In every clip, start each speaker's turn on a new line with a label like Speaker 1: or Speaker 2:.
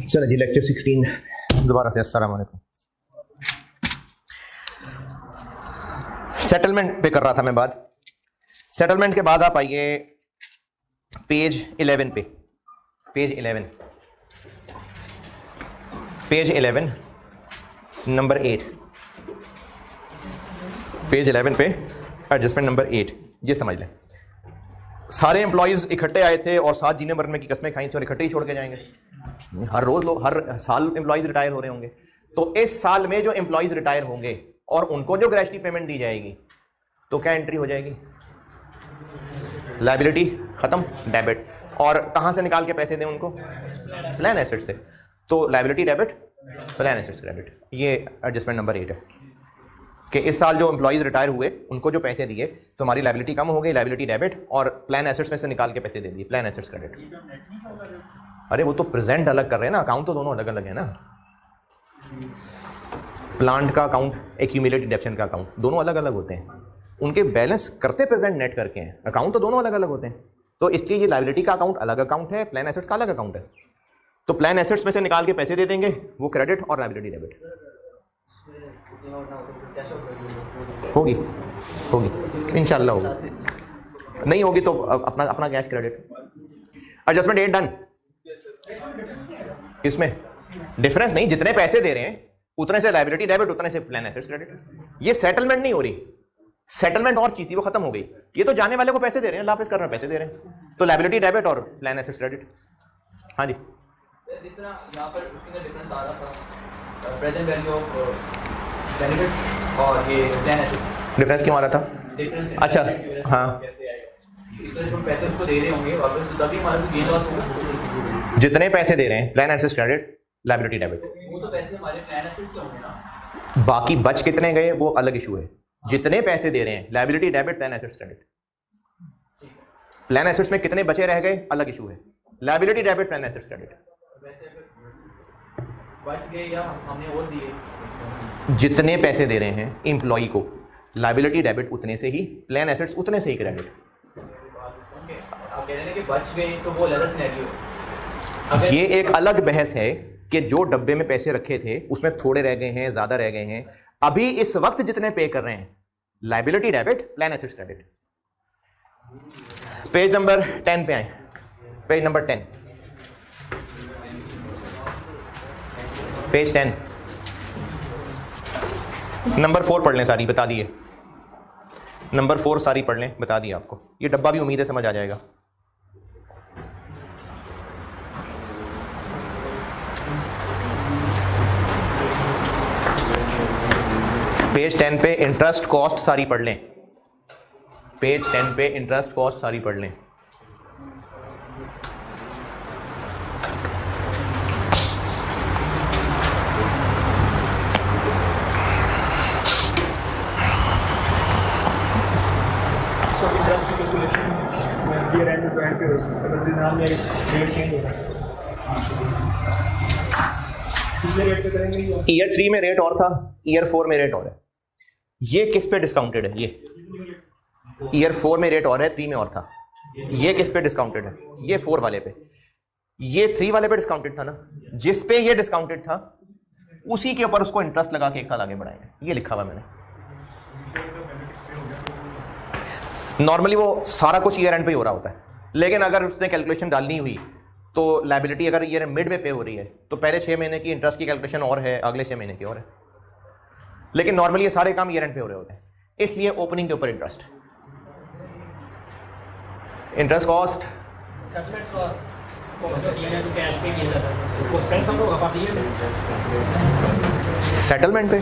Speaker 1: चलो जी, लेक्चर 16 दोबारा से। अस्सलाम वालेकुम। सेटलमेंट पे कर रहा था मैं बात। सेटलमेंट के बाद आप आइए पेज 11 पे। Page 11 number 8। पेज 11 पे एडजस्टमेंट नंबर 8। ये समझ लें, सारे एम्प्लॉयज इकट्ठे आए थे और साथ जीने मरने की कस्में खाई थी और इकट्ठे ही छोड़ के जाएंगे। हर रोज लोग, हर साल एम्प्लॉयज रिटायर हो रहे होंगे। तो इस साल में जो एम्प्लॉयज रिटायर होंगे और उनको जो ग्रेच्युटी पेमेंट दी जाएगी, तो क्या एंट्री हो जाएगी? लायबिलिटी खत्म, डेबिट। और कहां से निकाल के पैसे दें उनको? प्लान एसेट्स से। तो liability debit, plan assets credit. ये एडजस्टमेंट नंबर 8 है कि इस साल जो एम्प्लॉयज रिटायर हुए उनको जो पैसे दिए तो हमारी लायबिलिटी कम हो गई, लायबिलिटी डेबिट, और प्लान एसेट्स में से निकाल के पैसे दे दिए, प्लान एसेट्स क्रेडिट। अरे वो तो प्रेजेंट अलग कर रहे हैं ना, अकाउंट तो दोनों अलग अलग है ना। प्लांट का अकाउंट, एक्यूमुलेटेड डिडक्शन का अकाउंट, दोनों अलग अलग होते हैं। उनके बैलेंस करते प्रेजेंट नेट करके हैं, अकाउंट तो दोनों अलग अलग होते हैं। तो इसलिए ये लायबिलिटी का अकाउंट अलग अकाउंट है, प्लान एसेट्स का अलग अकाउंट है। तो प्लान एसेट्स में से निकाल के पैसे दे देंगे, वो क्रेडिट और लायबिलिटी डेबिट होगी। होगी इंशाल्लाह होगी, नहीं होगी तो अपना अपना कैश क्रेडिट। Adjustment 8 done. इसमें डिफरेंस नहीं, जितने पैसे दे रहे हैं उतने से लायबिलिटी डेबिट, उतने से प्लान एसेट्स क्रेडिट। ये सेटलमेंट नहीं हो रही। सेटलमेंट और चीज थी, वो खत्म हो गई। ये तो जाने वाले को पैसे दे रहे हैं, लाफिज कर रहे हैं, पैसे दे रहे हैं। तो लायबिलिटी डेबिट और प्लान एसेट्स क्रेडिट। हाँ जी,
Speaker 2: जिस तरह यहाँ पर डिफरेंस आ रहा था, प्रेजेंट वैल्यू ऑफ बेनिफिट और ये प्लान एसेट्स,
Speaker 1: डिफरेंस क्यों आ रहा था? अच्छा, हाँ,
Speaker 2: जो पैसे उसको दे रहे होंगे वापस, तो तभी हमारा गेन लॉस होगा।
Speaker 1: जितने पैसे दे रहे हैं plan assets credit, liability debit.
Speaker 2: वो तो पैसे हमारे प्लान एसेट्स होंगे ना,
Speaker 1: बाकी बच कितने गए वो अलग इशू है। जितने पैसे दे रहे हैं liability debit, plan assets credit. Plan assets में कितने बचे रह गए अलग इशू है। Liability debit, plan assets credit.
Speaker 2: बच गए या हमने और दिए,
Speaker 1: जितने पैसे दे रहे हैं एम्प्लॉय को, लायबिलिटी डेबिट उतने से ही, प्लान एसेट्स उतने से ही क्रेडिट।
Speaker 2: आप कह रहे हैं कि बच गए तो वो अलग सिनेरियो है।
Speaker 1: ये एक अलग बहस है कि जो डब्बे में पैसे रखे थे उसमें थोड़े रह गए हैं, ज्यादा रह गए हैं। अभी इस वक्त जितने पे कर रहे हैं, liability debit, plan assets credit. Page number 10 पे आए। पेज नंबर 10, पेज 10 नंबर 4 पढ़ लें, सारी बता दिए। नंबर 4 सारी पढ़ लें, बता दिया आपको। ये डब्बा भी उम्मीद है समझ आ जाएगा। पेज 10 पे इंटरेस्ट कॉस्ट सारी पढ़ लें। पेज 10 पे इंटरेस्ट कॉस्ट सारी पढ़ लें। ईयर 3 में रेट और था, ईयर 4 में रेट और है। ये किस पे डिस्काउंटेड है? ये ईयर 4 में रेट और है, 3 में और था। ये किस पे डिस्काउंटेड है? ये 4 वाले पे। ये 3 वाले पे डिस्काउंटेड था ना। जिस पे ये डिस्काउंटेड था उसी के ऊपर उसको इंटरेस्ट लगा के 1 साल आगे बढ़ाएंगे। ये लिखा हुआ मैंने। नॉर्मली वो सारा कुछ ईयर एंड पे ही हो रहा होता है, लेकिन अगर उसने कैलकुलेशन डालनी हुई तो लायबिलिटी अगर ईयर मिड में पे हो रही है तो पहले 6 महीने की इंटरेस्ट की कैलकुलेशन और है, अगले 6 महीने की और है। लेकिन नॉर्मली ये सारे काम ईयर एंड पे हो रहे होते हैं, इसलिए ओपनिंग के ऊपर इंटरेस्ट, इंटरेस्ट कॉस्ट। सेटलमेंट पे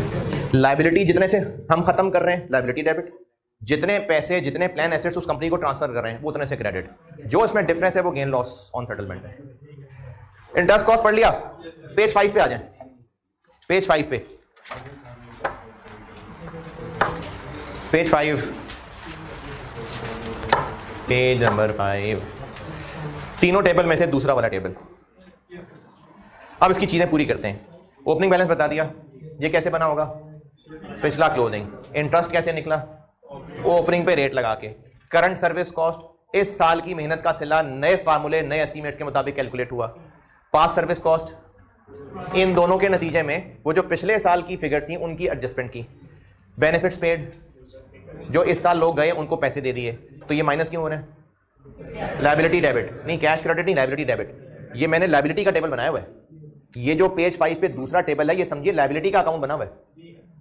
Speaker 1: लायबिलिटी जितने से हम खत्म कर रहे हैं लायबिलिटी डेबिट, जितने पैसे, जितने प्लान एसेट्स उस कंपनी को ट्रांसफर कर रहे हैं वो उतने से क्रेडिट। जो इसमें डिफरेंस है वो गेन लॉस ऑन सेटलमेंट है। इंटरेस्ट कॉस्ट पढ़ लिया। पेज 5 पे आ जाए। पेज 5 पे, पेज 5, पेज नंबर 5, तीनों टेबल में से दूसरा वाला टेबल। अब इसकी चीजें पूरी करते हैं। ओपनिंग बैलेंस बता दिया, ये कैसे बना होगा? पिछला क्लोजिंग। इंटरेस्ट कैसे निकला? ओपनिंग पे रेट लगा के। करंट सर्विस कॉस्ट, इस साल की मेहनत का सिला नए फार्मूले, नए एस्टीमेट्स के मुताबिक कैलकुलेट हुआ। पास सर्विस कॉस्ट, इन दोनों के नतीजे में वो जो पिछले साल की फिगर्स थी उनकी एडजस्टमेंट की, बेनिफिट्स पेड, जो इस साल लोग गए उनको पैसे दे दिए, तो ये माइनस क्यों हो रहे हैं? लायबिलिटी डेबिट नहीं, कैश क्रेडिट नहीं, लायबिलिटी डेबिट। ये मैंने लायबिलिटी का टेबल बनाया हुआ है, ये जो पेज 5 पे दूसरा टेबल है ये समझिए लायबिलिटी का अकाउंट बना हुआ है,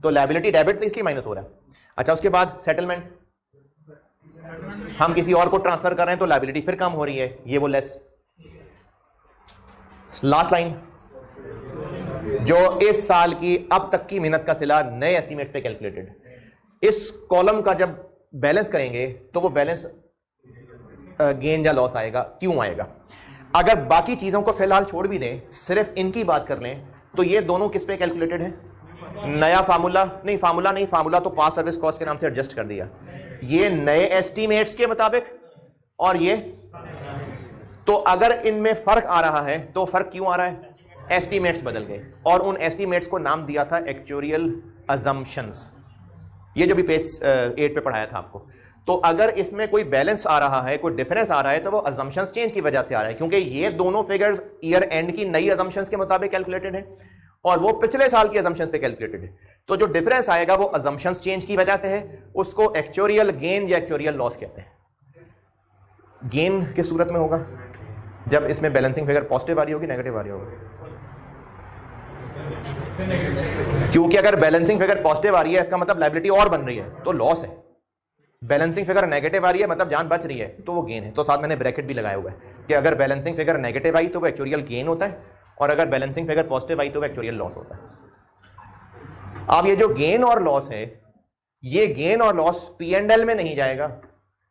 Speaker 1: तो लायबिलिटी डेबिट तो इसलिए माइनस हो रहा है। अच्छा, उसके बाद सेटलमेंट, हम किसी और को ट्रांसफर कर रहे हैं तो लायबिलिटी फिर कम हो रही है, ये वो लेस। लास्ट लाइन, जो इस साल की अब तक की मेहनत का सिला नए एस्टीमेट्स पे कैलकुलेटेड, इस कॉलम का जब बैलेंस करेंगे तो वो बैलेंस गेन या लॉस आएगा। क्यों आएगा? अगर बाकी चीजों को फिलहाल छोड़ भी दें, सिर्फ इनकी बात कर लें, तो ये दोनों किस पे कैलकुलेटेड है? नया फार्मूला नहीं, फार्मूला तो पास सर्विस कॉस्ट के नाम से एडजस्ट कर दिया, ये नए एस्टीमेट्स के मुताबिक, और ये तो अगर इनमें फर्क आ रहा है तो फर्क क्यों आ रहा है? एस्टीमेट्स बदल गए, और उन एस्टीमेट्स को नाम दिया था एक्चुरियल अजम्पशंस, ये जो भी पेज 8 पे पढ़ाया था आपको। तो अगर इसमें कोई बैलेंस आ रहा है, कोई डिफरेंस आ रहा है, तो वो अजम्पशंस चेंज की वजह से आ रहा है, क्योंकि ये दोनों फिगर्स ईयर एंड की नई अजम्पशंस के मुताबिक कैलकुलेटेड है और वो पिछले साल की अजम्पशंस पे कैलकुलेटेड है। तो जो डिफरेंस आएगा वो अजम्पशंस चेंज की वजह से है, उसको एक्चुरियल गेन या एक्चुरियल लॉस कहते हैं। गेन किस सूरत में होगा? जब इसमें बैलेंसिंग फिगर पॉजिटिव आ रही होगी, नेगेटिव आ रही होगी? क्योंकि अगर बैलेंसिंग फिगर पॉजिटिव आ रही है इसका मतलब लायबिलिटी और बन रही है, तो लॉस है। बैलेंसिंग फिगर नेगेटिव आ रही है मतलब जान बच रही है, तो वो गेन है। तो साथ मैंने ब्रैकेट भी लगाया हुआ है कि अगर बैलेंसिंग फिगर नेगेटिव आई तो वो एक्चुरियल गेन होता है, और अगर बैलेंसिंग फिगर पॉजिटिव आई तो वो एक्चुरियल लॉस होता है। अब ये जो गेन और लॉस है, ये गेन और लॉस P&L में नहीं जाएगा,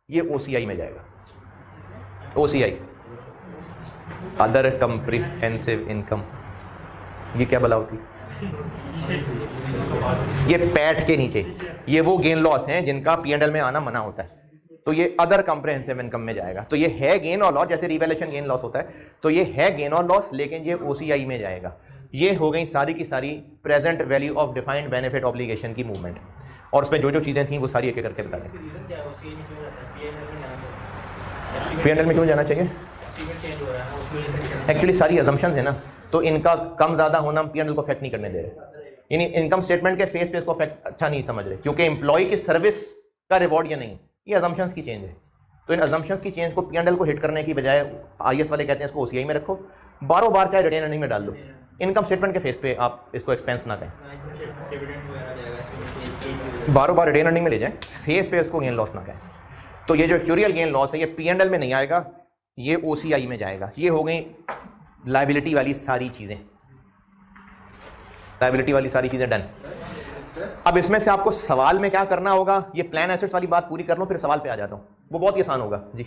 Speaker 1: ये OCI में जाएगा। OCI, अदर कम्प्रिहेंसिव इनकम, ये क्या भला होती? ये पैट के नीचे ये वो गेन लॉस हैं जिनका P&L में आना मना होता है, तो ये अदर कम्प्रिहेंसिव इनकम में जाएगा। तो ये है गेन और लॉस, जैसे रिवैल्यूएशन गेन लॉस होता है, तो ये है गेन और लॉस, लेकिन ये OCI में जाएगा। ये हो गई सारी की सारी present value of defined benefit obligation की मूवमेंट, और उसमें जो जो चीजें थी वो सारी एक एक करके बता दें। P&L में क्यों जाना चाहिए? एक्चुअली सारी अजम्पशंस है ना, तो इनका कम ज्यादा होना P&L को अफेक्ट नहीं करने दे रहे, यानी इनकम स्टेटमेंट के फेस पे इसको अफेक्ट अच्छा नहीं समझ रहे, क्योंकि एम्प्लॉय की सर्विस का रिवॉर्ड या नहीं, ये अजम्पशंस की चेंज है। तो इन अजम्पशंस की चेंज को P&L को हिट करने की बजाय IS वाले कहते हैं इसको OCI में रखो, बारों बार चाहे रिटेन अर्निंग में डाल दो, इनकम स्टेटमेंट के फेस पे आप इसको एक्सपेंस ना कहें, बारों बार रिटेन अर्निंग में ले जाएं, फेस पे इसको गेन लॉस ना कहें। तो ये जो एक्चुरियल गेन लॉस है ये P&L में नहीं आएगा, ये OCI में जाएगा। ये हो गई लायबिलिटी वाली सारी चीजें, लायबिलिटी वाली सारी चीजें डन। अब इसमें से आपको सवाल में क्या करना होगा, ये प्लान एसेट्स वाली बात पूरी कर लो, फिर सवाल पे आ जाता हूं, वो बहुत ही आसान होगा जी।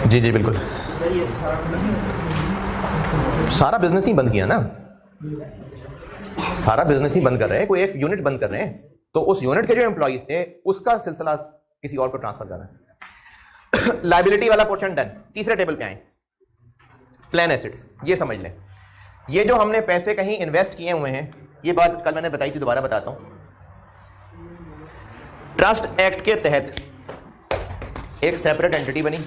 Speaker 1: जी जी बिल्कुल, सारा बिजनेस ही बंद किया ना, सारा बिजनेस ही बंद कर रहे हैं, कोई एक यूनिट बंद कर रहे हैं, तो उस यूनिट के जो एम्प्लॉइज थे उसका सिलसिला किसी और को ट्रांसफर करना है। लायबिलिटी वाला पोर्शन डन। तीसरे टेबल पे आए, प्लान एसेट्स। ये समझ लें, ये जो हमने पैसे कहीं इन्वेस्ट किए हुए हैं, ये बात कल मैंने बताई थी, दोबारा बताता हूं। ट्रस्ट एक्ट के तहत एक सेपरेट एंटिटी बनी,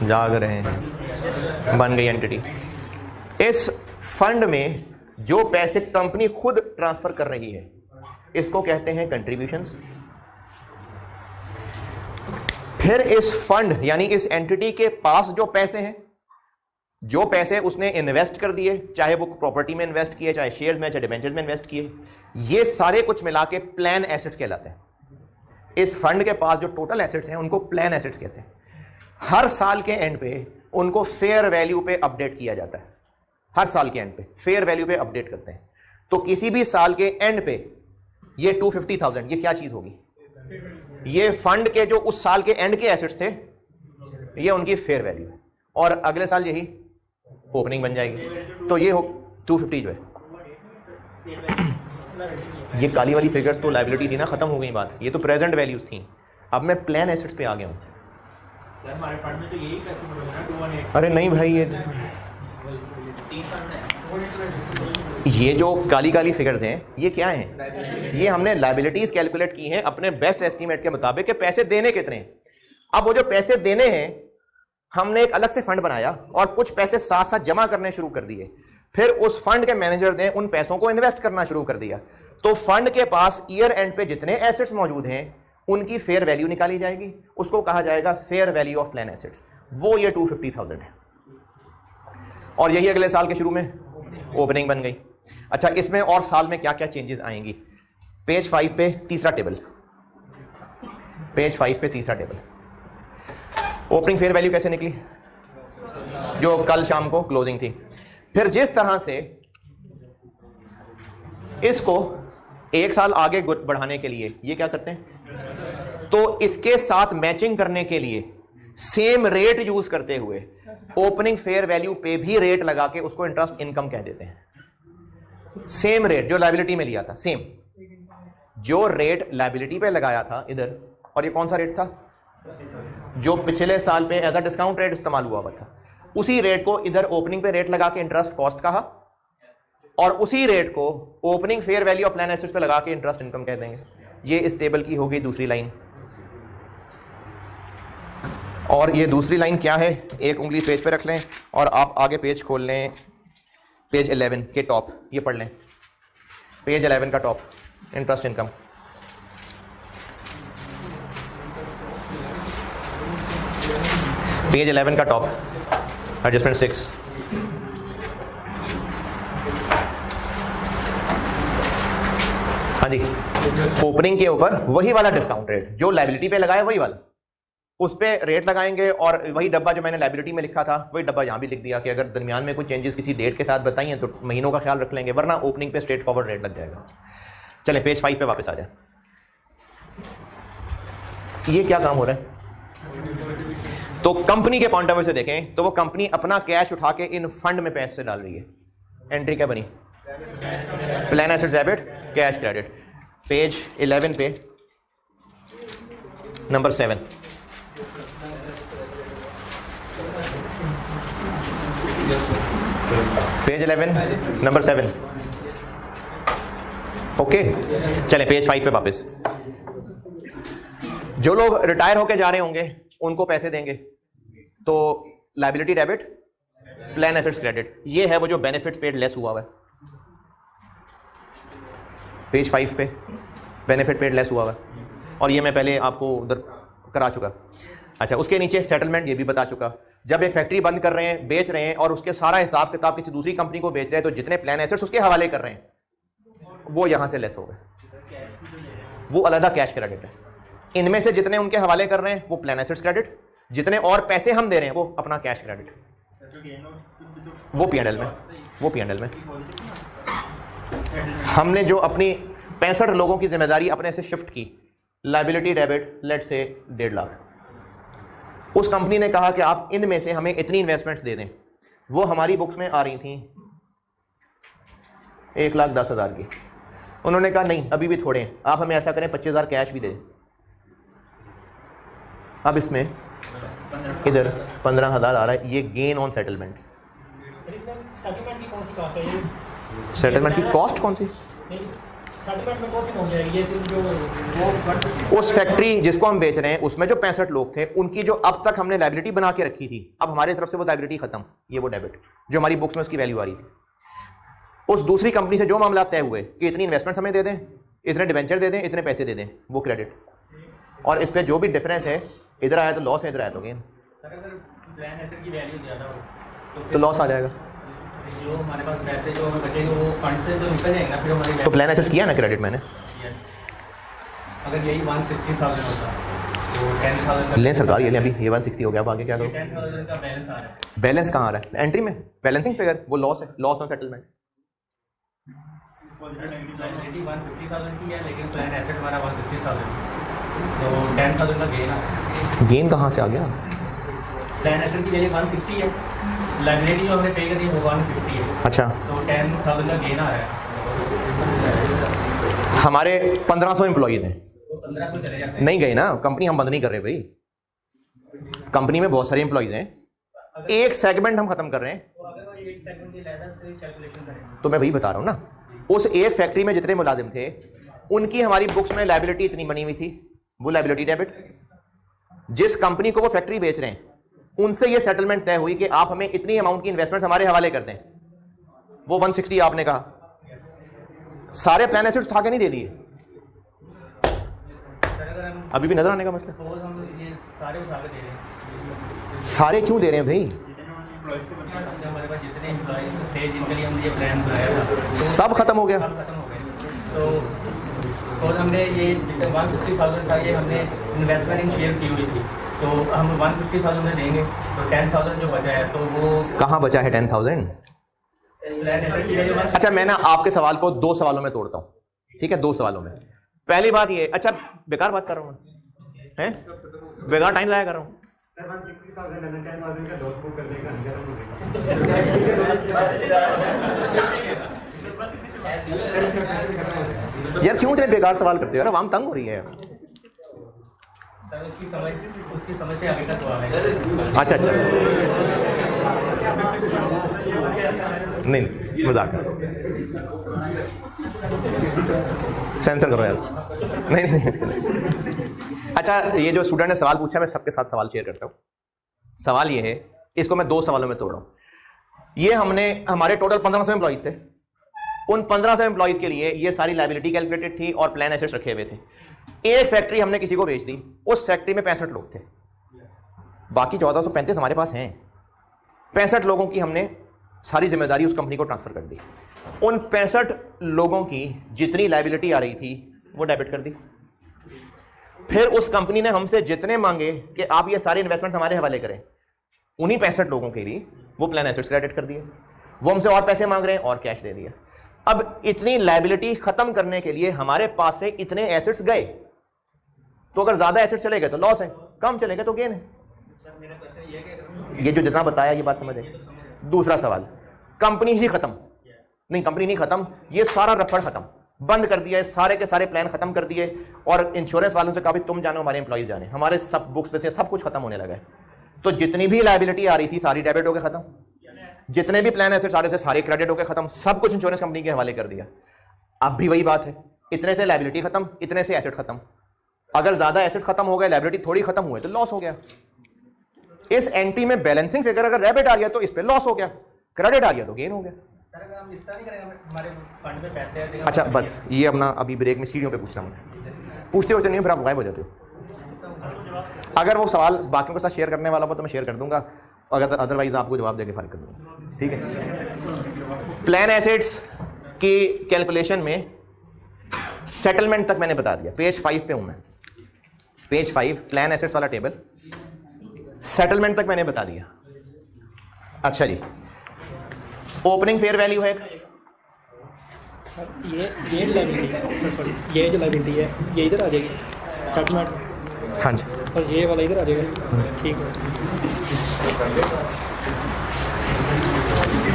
Speaker 1: जाग रहे हैं, बन गई एंटिटी। इस फंड में जो पैसे कंपनी खुद ट्रांसफर कर रही है इसको कहते हैं कंट्रीब्यूशंस। फिर इस फंड यानी इस एंटिटी के पास जो पैसे हैं, जो पैसे उसने इन्वेस्ट कर दिए, चाहे वो प्रॉपर्टी में इन्वेस्ट किए, चाहे शेयर्स में, चाहे डिबेंचर्स में इन्वेस्ट किए, ये सारे कुछ मिला के प्लान एसेट्स कहलाते हैं। इस फंड के पास जो टोटल एसेट्स हैं उनको प्लान एसेट्स कहते हैं। हर साल के एंड पे उनको फेयर वैल्यू पे अपडेट किया जाता है, हर साल के एंड पे फेयर वैल्यू पे अपडेट करते हैं। तो किसी भी साल के एंड पे ये 250,000 ये क्या चीज होगी? ये फंड के जो उस साल के एंड के एसेट्स थे, ये उनकी फेयर वैल्यू है, और अगले साल यही ओपनिंग बन जाएगी। तो ये हो 250 जो है, ये काली वाली फिगर्स तो लायबिलिटी थी ना, खत्म हो गई बात, ये तो प्रेजेंट वैल्यूज थी। अब मैं प्लान एसेट्स पे आ गया हूं। अरे नहीं भाई, ये जो काली काली फिगर्स हैं ये क्या हैं? ये हमने लायबिलिटीज कैलकुलेट की हैं अपने बेस्ट एस्टीमेट के मुताबिक कि पैसे देने कितने हैं। अब वो जो पैसे देने हैं, हमने एक अलग से फंड बनाया और कुछ पैसे साथ साथ जमा करने शुरू कर दिए। फिर उस फंड के मैनेजर ने उन पैसों को इन्वेस्ट करना शुरू कर दिया। तो फंड के पास ईयर एंड पे जितने एसेट्स मौजूद हैं उनकी फेयर वैल्यू निकाली जाएगी, उसको कहा जाएगा fair value of plan assets. वो ये 250,000 है और यही अगले साल के शुरू में ओपनिंग बन गई। अच्छा, इसमें और साल में क्या क्या चेंजेस आएंगी? पेज 5 पे तीसरा टेबल, पेज 5 पे तीसरा टेबल, ओपनिंग फेयर वैल्यू कैसे निकली जो कल शाम को क्लोजिंग थी। फिर जिस तरह से इसको एक साल आगे बढ़ाने के लिए ये क्या करते हैं, तो इसके साथ मैचिंग करने के लिए सेम रेट यूज करते हुए ओपनिंग फेयर वैल्यू पे भी रेट लगा के उसको इंटरेस्ट इनकम कह देते हैं। सेम रेट जो लायबिलिटी में लिया था, सेम जो रेट लायबिलिटी पे लगाया था इधर, और ये कौन सा रेट था जो पिछले साल पे एज अ डिस्काउंट रेट इस्तेमाल हुआ था, उसी रेट को इधर ओपनिंग पे रेट लगा के इंटरेस्ट कॉस्ट कहा और उसी रेट को opening fair value of plan assets पे लगा के इंटरेस्ट इनकम कह देंगे। ये इस टेबल की होगी दूसरी लाइन। और ये दूसरी लाइन क्या है, एक उंगली पेज पे रख लें और आप आगे पेज खोल लें, पेज 11 के टॉप, ये पढ़ लें, पेज 11 का टॉप, इंटरेस्ट इनकम। पेज 11 का टॉप, एडजस्टमेंट 6। हाँ जी, ओपनिंग के ऊपर वही वाला डिस्काउंट रेट जो लायबिलिटी पे लगाया, वही वाला उस पे रेट लगाएंगे और वही डब्बा जो मैंने लायबिलिटी में लिखा था वही डब्बा यहां भी लिख दिया कि अगर दरमियान में कुछ चेंजेस किसी डेट के साथ बताइए तो महीनों का ख्याल रख लेंगे, वरना ओपनिंग पे स्ट्रेट फॉरवर्ड रेट लग जाएगा। चले पेज 5 पे वापस आ जाए। ये क्या काम हो रहा है, तो कंपनी के पॉइंट ऑफ व्यू से देखें तो वो कंपनी अपना कैश उठा के इन फंड में पैसे डाल रही है। एंट्री क्या बनी, plan assets debit, cash credit. Page 11 पे नंबर 7, पेज 11 नंबर 7। ओके, चले पेज 5 पे वापस। जो लोग रिटायर होके जा रहे होंगे उनको पैसे देंगे, तो liability debit, plan assets credit, ये है वो जो बेनिफिट्स पेड लेस हुआ है। पेज 5 पे बेनिफिट पेड लेस हुआ है और ये मैं पहले आपको उधर करा चुका। अच्छा, उसके नीचे सेटलमेंट, ये भी बता चुका। जब एक फैक्ट्री बंद कर रहे हैं, बेच रहे हैं और उसके सारा हिसाब किताब किसी दूसरी कंपनी को बेच रहे हैं, तो जितने प्लान एसेट्स उसके हवाले कर रहे हैं वो यहां से लेस हो गए, वो अलग कैश क्रेडिट है। इनमें से जितने उनके हवाले कर रहे हैं वो प्लान एसेट्स क्रेडिट, जितने और पैसे हम दे रहे हैं वो अपना कैश क्रेडिट, वो P&L में, वो P&L में। हमने जो अपनी 65 लोगों की जिम्मेदारी अपने से शिफ्ट की, लायबिलिटी डेबिट लेट से 1.5 लाख, उस कंपनी ने कहा कि आप इनमें से हमें इतनी इन्वेस्टमेंट्स दे दें। वो हमारी बुक्स में आ रही थी 1,10,000 की। उन्होंने कहा नहीं, अभी भी थोड़े हैं, आप हमें ऐसा करें 25,000 कैश भी दें। अब इसमें इधर 15,000 आ रहा है, ये गेन ऑन सेटलमेंट। सेटलमेंट की कॉस्ट कौन सी? उस फैक्ट्री जिसको हम बेच रहे हैं उसमें जो 65 लोग थे उनकी जो अब तक हमने लायबिलिटी बना के रखी थी, अब हमारी तरफ से वो लायबिलिटी खत्म, ये वो डेबिट जो हमारी बुक्स में उसकी वैल्यू आ रही थी। उस दूसरी कंपनी से जो मामला तय हुए कि इतनी इन्वेस्टमेंट हमें दे दें, इतने डिवेंचर दे दें, इतने पैसे दे दें, वो क्रेडिट। और इस पे जो भी डिफरेंस है, इधर आया तो लॉस है, इधर आया तो गेन, तो लॉस आ जाएगा।
Speaker 3: जो हमारे पास पैसे जो हमें बचेंगे वो फंड से तो निकल जाएंगे, फिर हमारे
Speaker 1: तो प्लान एसेट्स किया ना क्रेडिट मैंने।
Speaker 3: अगर यही 160,000 होता तो 10,000
Speaker 1: ले सरकार, ये ले अभी ये 160 हो गया, अब आगे क्या करो?
Speaker 3: 10,000 का बैलेंस आ रहा है।
Speaker 1: बैलेंस कहाँ आ रहा है? एंट्री में बैलेंसिंग फिगर, वो लॉस है, लॉस ऑन सेटलमेंट।
Speaker 3: 150,000 की है लेकिन प्लान एसेट हमारा 160,000, तो 10,000 का गेन आ रहा है।
Speaker 1: गेन कहाँ से आ गया?
Speaker 3: प्लान एसेट की वैल्यू 160 है, लायबिलिटी जो हमने पे करी है वो 150 है।
Speaker 1: अच्छा,
Speaker 3: तो 10,000 का गेन आ रहा है।
Speaker 1: हमारे 1500 एम्प्लॉइज हैं,
Speaker 3: तो 1500 चले जाते हैं।
Speaker 1: नहीं गए ना, कंपनी हम बंद नहीं कर रहे भाई, कंपनी में बहुत सारे एम्प्लॉइज हैं, एक सेगमेंट हम खत्म कर रहे हैं।
Speaker 3: तो अगर वो एक सेकंड के लेवल से कैलकुलेशन करें
Speaker 1: तो मैं वही बता रहा हूँ ना, उस एक फैक्ट्री में जितने मुलाजिम थे उनकी हमारी बुक्स में लायबिलिटी इतनी बनी हुई थी, वो लायबिलिटी डेबिट, जिस कंपनी को वो फैक्ट्री बेच रहे हैं उनसे ये सेटलमेंट तय हुई कि आप हमें इतनी अमाउंट की इन्वेस्टमेंट हमारे हवाले कर दें, वो 160 आपने कहा, सारे प्लान एसेट्स उठा के नहीं दे दिए। अभी भी नजर आने का मतलब,
Speaker 3: सारे उठा के दे रहे हैं।
Speaker 1: सारे क्यों दे रहे हैं भाई?
Speaker 3: हमारे पास जितने एम्प्लॉइज थे जिनके लिए हमने ये प्लान बनाया था
Speaker 1: सब खत्म हो गया।
Speaker 3: सब खत्म हो गए। तो और हमने ये जितने 160,000 था ये हमने इन्वेस्टमेंट इन शेयर की हुई थी, तो हम 150,000 में देंगे, तो 10,000 जो बचा है तो वो
Speaker 1: कहाँ बचा है 10,000? अच्छा, मैं ना आपके सवाल को 2 सवालों में तोड़ता हूँ, ठीक है? 2 सवालों में। पहली बात ये, अच्छा बेकार बात कर रहा हूँ मैं, हैं? बेकार टाइम लाया कर रहा हूँ। यार क्यों इतने बेकार सवाल करते हो यार, आवाम तंग हो रही है।
Speaker 3: सर उसकी समझ से आगे का सवाल है।
Speaker 1: अच्छा अच्छा, नहीं मजाक कर, सेंसर करो यार, नहीं नहीं। अच्छा, ये जो स्टूडेंट ने सवाल पूछा, मैं सबके साथ सवाल शेयर करता हूँ। सवाल ये है, इसको मैं 2 सवालों में तोड़ रहा हूँ। ये हमारे टोटल 1500 एम्प्लॉइज थे, उन 1500 एम्प्लॉइज के लिए ये सारी लायबिलिटी कैलकुलेटेड थी और प्लान एसेट्स रखे हुए थे। एक फैक्ट्री हमने किसी को बेच दी, उस फैक्ट्री में 65 लोग थे, बाकी 1435 हमारे पास हैं। 65 लोगों की हमने सारी जिम्मेदारी उस कंपनी को ट्रांसफर कर दी। उन 65 लोगों की जितनी लायबिलिटी आ रही थी वो डेबिट कर दी। फिर उस कंपनी ने हमसे जितने मांगे कि आप ये सारे इन्वेस्टमेंट हमारे हवाले करें, उन्हीं 65 लोगों के लिए वो प्लान एसेट्स क्रेडिट कर दिए। वो हमसे और पैसे मांग रहे हैं और कैश दे दिया। अब इतनी लायबिलिटी खत्म करने के लिए हमारे पास से इतने एसेट्स गए, तो अगर ज्यादा एसेट्स चले गए तो लॉस है, कम चले गए तो गेन है। ये जो जितना बताया ये बात समझ है। दूसरा सवाल, कंपनी ही खत्म नहीं, कंपनी नहीं खत्म, ये सारा रफड़ खत्म, बंद कर दिया है, सारे के सारे प्लान खत्म कर दिए और इंश्योरेंस वालों से कहा तुम जानो, हमारे एम्प्लॉइज जाने, हमारे सब बुक्स में से सब कुछ खत्म होने लगा है। तो जितनी भी लायबिलिटी आ रही थी सारी डेबिट होकर खत्म, जितने भी प्लान एसेट्स आ रहे थे सारे क्रेडिट होकर खत्म, सब कुछ इंश्योरेंस कंपनी के हवाले कर दिया। अब भी वही बात है, इतने से लायबिलिटी खत्म, इतने से एसेट खत्म। अगर ज्यादा एसेट खत्म हो गए, लायबिलिटी थोड़ी खत्म हुए तो लॉस हो गया। इस एंट्री में बैलेंसिंग फिगर अगर डेबिट आ गया तो इस पे लॉस हो गया, क्रेडिट आ गया तो गेन हो गया। अच्छा बस ये अपना अभी ब्रेक में सीढ़ियों पे पूछना मुझसे, पूछते होते नहीं फिर आप गायब हो जाते हो। अगर वो सवाल बाकियों के साथ शेयर करने वाला हो तो मैं शेयर कर दूंगा, अगर अदरवाइज आपको जवाब देके फाइल कर दूंगा, ठीक है? प्लान एसेट्स की कैलकुलेशन में सेटलमेंट तक मैंने बता दिया, पेज 5 पे हूं मैं, पेज 5 प्लान एसेट्स वाला टेबल, सेटलमेंट तक मैंने बता दिया। अच्छा जी, ओपनिंग फेयर वैल्यू है,
Speaker 4: ये लायबिलिटी, ये जो लायबिलिटी है ये इधर आ जाएगी सेटलमेंट,
Speaker 1: हाँ जी,
Speaker 4: और ये वाला इधर आ जाएगा, ठीक है?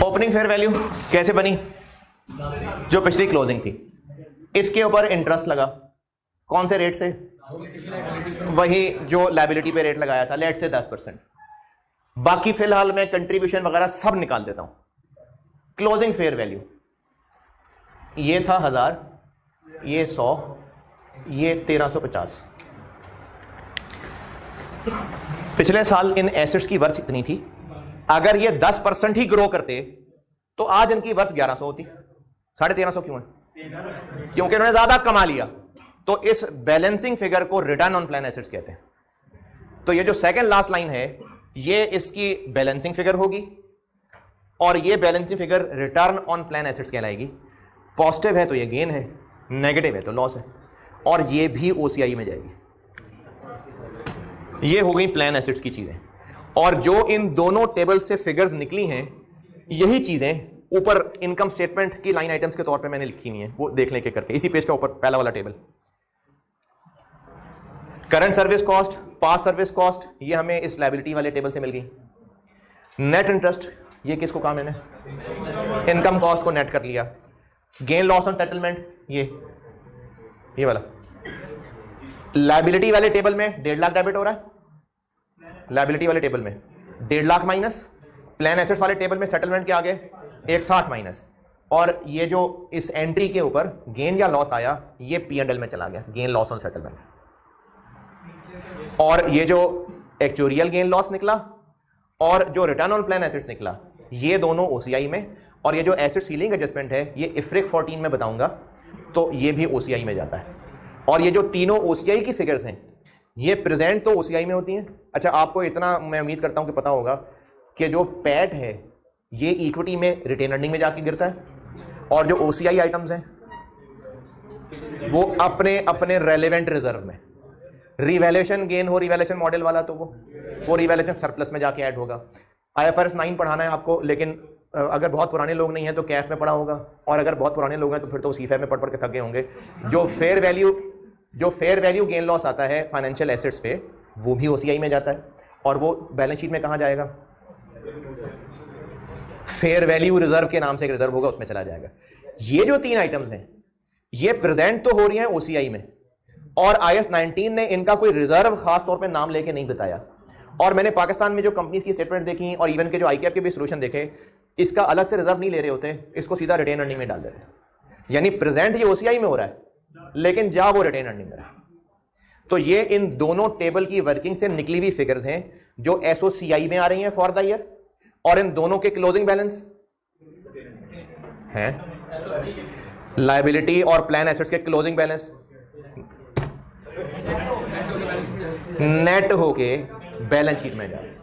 Speaker 1: ओपनिंग फेयर वैल्यू कैसे बनी? जो पिछली क्लोजिंग थी इसके ऊपर इंटरेस्ट लगा, कौन से रेट से? वही जो लायबिलिटी पे रेट लगाया था, लेट से 10%। बाकी फिलहाल मैं कंट्रीब्यूशन वगैरह सब निकाल देता हूं। क्लोजिंग फेयर वैल्यू ये था 1000, ये 100, ये 1350। पिछले साल इन एसेट्स की वर्थ इतनी थी, अगर ये 10% ही ग्रो करते तो आज इनकी वर्थ 1100 होती। 1350 क्यों है? क्योंकि उन्होंने ज्यादा कमा लिया। तो इस बैलेंसिंग फिगर को रिटर्न ऑन प्लान एसेट्स कहते हैं। तो ये जो सेकंड लास्ट लाइन है ये इसकी बैलेंसिंग फिगर होगी और ये balancing figure return on plan assets कहलाएगी। पॉजिटिव है तो ये गेन है, नेगेटिव है तो लॉस है, और ये भी ओसीआई में जाएगी। ये हो गई प्लान एसेट्स की चीजें, और जो इन दोनों टेबल से फिगर्स निकली हैं यही चीजें ऊपर इनकम स्टेटमेंट की लाइन आइटम्स के तौर पे मैंने लिखी हुई है, वो देख लेके करके इसी पेज का ऊपर पहला वाला table. Current service cost, past service cost, ये हमें इस लायबिलिटी वाले टेबल से मिल गई। नेट इंटरेस्ट, ये किसको कहा मैंने? इनकम कॉस्ट को नेट कर लिया। गेन लॉस ऑन सेटलमेंट, ये वाला। लायबिलिटी वाले टेबल में 1.5 लाख डेबिट हो रहा है, लायबिलिटी वाले टेबल में 1.5 लाख माइनस, प्लान एसेट्स वाले टेबल में सेटलमेंट के आगे 160 माइनस, और ये जो इस एंट्री के ऊपर गेन या लॉस आया ये P&L में चला गया, गेन लॉस ऑन सेटलमेंट। और ये जो एक्चुरियल गेन लॉस निकला और जो रिटर्न ऑन प्लान एसेट्स निकला, ये दोनों ओसीआई में, और ये जो एसेट सीलिंग एडजस्टमेंट है ये इफ्रिक 14 में बताऊंगा, तो ये भी ओसीआई में जाता है। और ये जो तीनों ओसीआई की फिगर्स हैं ये प्रेजेंट तो ओसीआई में होती हैं। अच्छा, आपको इतना मैं उम्मीद करता हूं कि पता होगा कि जो पैट है ये इक्विटी में रिटेन अर्निंग में जाके गिरता है, और जो ओसीआई आइटम्स हैं वो अपने अपने रेलेवेंट रिजर्व में। रिवैल्यूएशन गेन हो रिवैल्यूएशन मॉडल वाला तो वो रिवैल्यूएशन सरप्लस में जाके ऐड होगा। IFRS 9 पढ़ाना है आपको, लेकिन अगर बहुत पुराने लोग नहीं हैं तो कैश में पढ़ा होगा, और अगर बहुत पुराने लोग हैं तो फिर तो सीफे में पढ़ के थके होंगे। जो फेयर वैल्यू गेन लॉस आता है फाइनेंशियल एसेट्स पे वो भी ओसीआई में जाता है, और वो बैलेंस शीट में कहाँ जाएगा? फेयर वैल्यू रिजर्व के नाम से एक रिजर्व होगा उसमें चला जाएगा। ये जो तीन आइटम्स हैं ये प्रेजेंट तो हो रही हैं ओसीआई में, और IAS 19 ने इनका कोई रिजर्व खास तौर पे नाम लेके नहीं बताया। और मैंने पाकिस्तान में जो कंपनीज की स्टेटमेंट देखी और इवन के जो ICAP के भी सोल्यूशन देखे, इसका अलग से रिजर्व नहीं ले रहे होते, इसको सीधा रिटेन अर्निंग में डाल देते। यानी प्रेजेंट ये ओसीआई में हो रहा है लेकिन जा वो रिटेन अर्निंग में रहा। तो ये इन दोनों टेबल की वर्किंग से निकली हुई फिगर्स हैं जो SOCI में आ रही हैं फॉर द ईयर, और इन दोनों के क्लोजिंग बैलेंस हैं लायबिलिटी और प्लान एसेट्स के क्लोजिंग बैलेंस नेट होके बैलेंस शीट में जाए।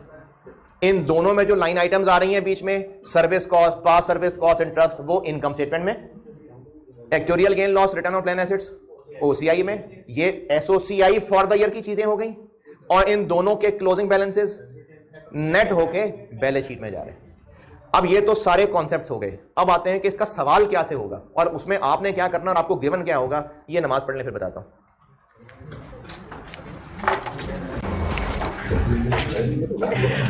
Speaker 1: इन दोनों में जो लाइन आइटम्स आ रही हैं बीच में, सर्विस कॉस्ट, पास सर्विस कॉस्ट, इंटरेस्ट, वो इनकम स्टेटमेंट में। Actuarial gain loss, return on plan assets OCI में। ये SOCI फॉर द ईयर की चीजें हो गई, और इन दोनों के क्लोजिंग बैलेंसेस नेट होके बैलेंस शीट में जा रहे हैं। अब ये तो सारे कॉन्सेप्ट्स हो गए। अब आते हैं कि इसका सवाल क्या से होगा और उसमें आपने क्या करना और आपको गिवन क्या होगा। ये नमाज पढ़ने फिर बताता हूं।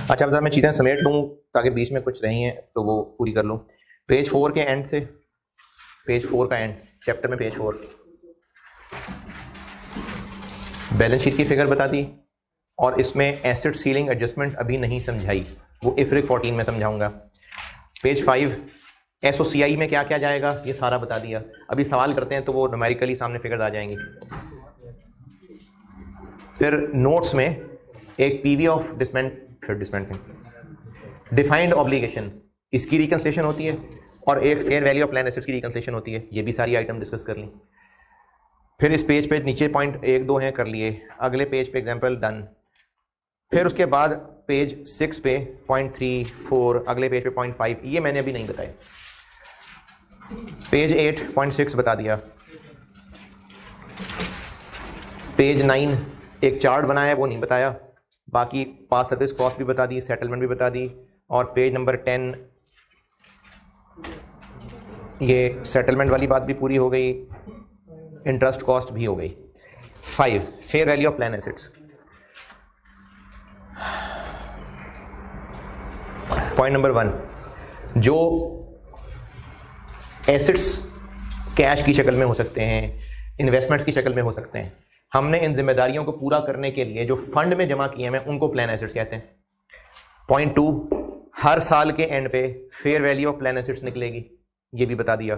Speaker 1: अच्छा, मतलब मैं चीजें समेट लूं ताकि बीच में कुछ रही हैं तो वो पूरी कर लूं। पेज 4 के एंड से, पेज 4 का एंड, चैप्टर में पेज 4, बैलेंस शीट की फिगर बता दी, और इसमें एसेट सीलिंग एडजस्टमेंट अभी नहीं समझाई, वो इफ्रिक 14 में समझाऊंगा। पेज 5 SOCI में क्या क्या जाएगा ये सारा बता दिया। अभी सवाल करते हैं तो वो न्यूमेरिकली सामने फिगर्स आ जाएंगी। फिर नोट्स में एक PV ऑफ डिफाइंड ऑब्लिगेशन, इसकी रिकंसिलेशन होती है, और एक fair value of plan assets की रिकंसिलेशन होती है। ये भी सारी आइटम डिस्कस कर ली। फिर इस पेज पे नीचे पॉइंट 1-2 हैं कर लिए, अगले पेज पे एग्जांपल डन। फिर उसके बाद पेज 6 पे पॉइंट 3, 4, अगले पेज पे पॉइंट 5, ये मैंने अभी नहीं बताया। पेज 8.6 बता दिया। पेज 9 एक चार्ट बनाया है वो नहीं बताया, बाकी पास सर्विस कॉस्ट भी बता दी, सेटलमेंट भी बता दी। और पेज नंबर 10 ये सेटलमेंट वाली बात भी पूरी हो गई, इंटरेस्ट कॉस्ट भी हो गई। 5 fair value of plan assets. Point number 1, जो एसेट्स कैश की शक्ल में हो सकते हैं, इन्वेस्टमेंट्स की शक्ल में हो सकते हैं, हमने इन जिम्मेदारियों को पूरा करने के लिए जो फंड में जमा किए हैं उनको प्लान एसेट्स कहते हैं। पॉइंट 2, हर साल के एंड पे fair value of plan assets निकलेगी, ये भी बता दिया।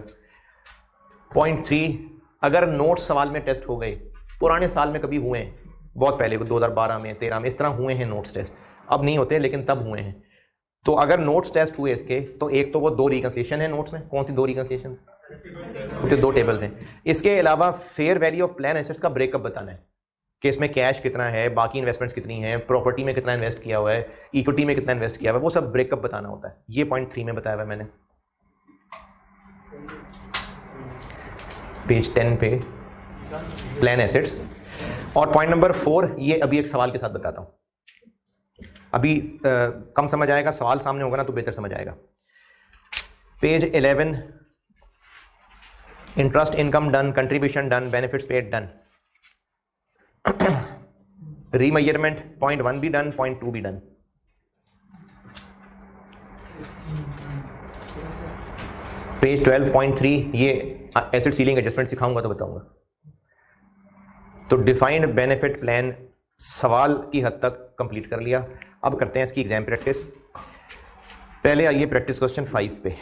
Speaker 1: पॉइंट 3, अगर नोट्स सवाल में टेस्ट हो गए, पुराने साल में कभी हुए हैं, बहुत पहले 2012 में, 13 में, इस तरह हुए हैं नोट्स टेस्ट, अब नहीं होते लेकिन तब हुए हैं। तो अगर नोट्स टेस्ट हुए इसके, तो एक तो वो 2 रिकंसिलेशन है नोट्स में। कौन सी 2 रिकंसिलेशन? तो 2 टेबल्स हैं। इसके अलावा fair value of plan assets का ब्रेकअप बताना है कि इसमें कैश कितना है, बाकी इन्वेस्टमेंट्स कितनी हैं, प्रॉपर्टी में कितना इन्वेस्ट किया हुआ है, इक्विटी में कितना इन्वेस्ट किया हुआ है, वो सब ब्रेकअप बताना होता है। ये पॉइंट 3 में बताया हुआ है मैंने। पेज 10 पे प्लान एसेट्स। और पॉइंट नंबर 4 ये अभी एक सवाल के साथ बताता हूं। अभी कम समझ आएगा, सवाल सामने होगा ना तो बेहतर समझ आएगा। Page 11 interest income done, contribution done, benefits paid done, remeasurement point 1 भी डन, पॉइंट 2 भी डन। पेज 12.3 ये एसेट सीलिंग एडजस्टमेंट सिखाऊंगा तो बताऊंगा। तो डिफाइंड बेनिफिट प्लान सवाल की हद तक कंप्लीट कर लिया। अब करते हैं इसकी एग्जाम प्रैक्टिस। पहले आइए प्रैक्टिस क्वेश्चन 5 पे।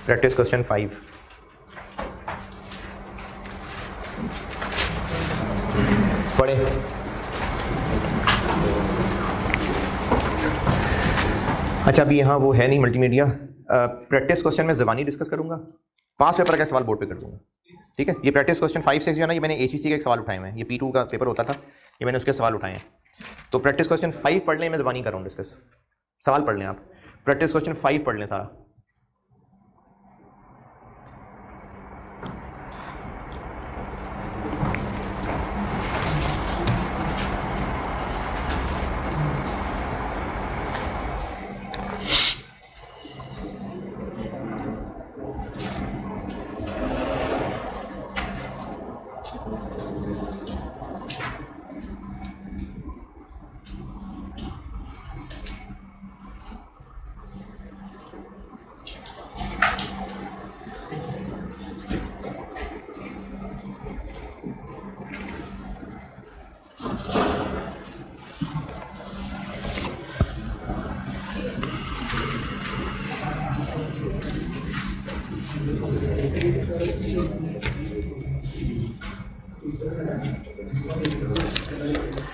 Speaker 1: Practice question 5। पढ़े। अच्छा, अभी यहाँ वो है नहीं मल्टीमीडिया। प्रैक्टिस क्वेश्चन में ज़बानी डिस्कस करूँगा, 5 पेपर का सवाल बोर्ड पे कर दूँगा, ठीक है। ये प्रैक्टिस क्वेश्चन 5, 6 जो है ना, ये मैंने ACC के एक सवाल उठाए हैं, ये P2 का पेपर होता था, ये मैंने उसके सवाल उठाए हैं। तो प्रैक्टिस क्वेश्चन 5 पढ़ लें, मैं ज़बानी कर रहा हूँ डिस्कस, सवाल पढ़ लें आप। प्रैक्टिस क्वेश्चन 5 पढ़ लें सारा।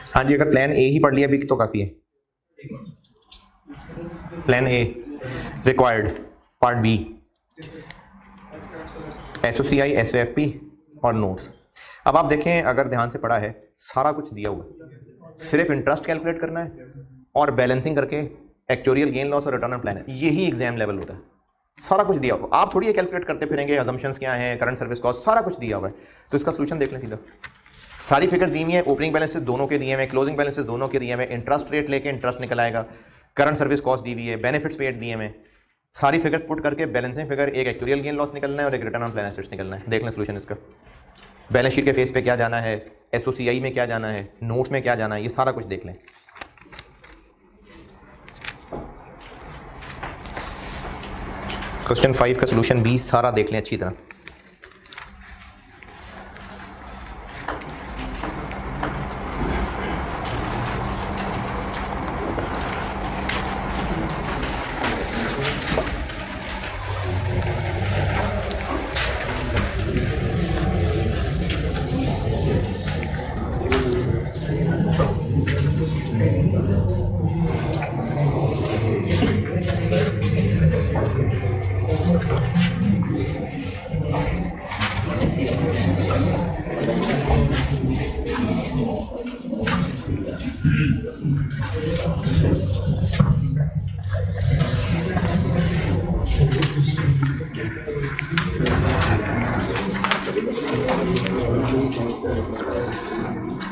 Speaker 1: हाँ जी, अगर प्लान ए ही पढ़ लिया भी तो काफ़ी है। Plan A required, part B SOCI, SOFP और नोट्स। अब आप देखें, अगर ध्यान से पढ़ा है, सारा कुछ दिया हुआ है, सिर्फ इंटरेस्ट कैलकुलेट करना है और बैलेंसिंग करके एक्चुअरियल गेन लॉस और रिटर्न ऑन प्लान है, यही एग्जाम लेवल होता है। सारा कुछ दिया हुआ, आप थोड़ी ये कैलकुलेट करते फिरेंगे अजम्पशंस क्या हैं, करंट सर्विस कॉस्ट, सारा कुछ दिया हुआ है। तो इसका सोल्यूशन देख लें सीधा। सारी फिगर दी हुई है, ओपनिंग बैलेंसेस दोनों के दिए हुए, क्लोजिंग बैलेंसेस दोनों के दिए हुए, इंटरेस्ट रेट लेके इंटरेस्ट निकल आएगा, करंट सर्विस कॉस्ट दी हुई है, बेनिफिट्स पेड दिए हुए, सारी फिगर्स पुट करके बैलेंसिंग फिगर, एक एक्चुअरियल गेन लॉस निकलना है और एक रिटर्न ऑन प्लान एसेट्स निकलना है। देख लें सोल्यूशन इसका। बैलेंस शीट के फेस पे क्या जाना है, SOCI में क्या जाना है, नोट्स में क्या जाना है, ये सारा कुछ देख लें। क्वेश्चन 5 का सोल्यूशन 20 सारा देख लें अच्छी तरह।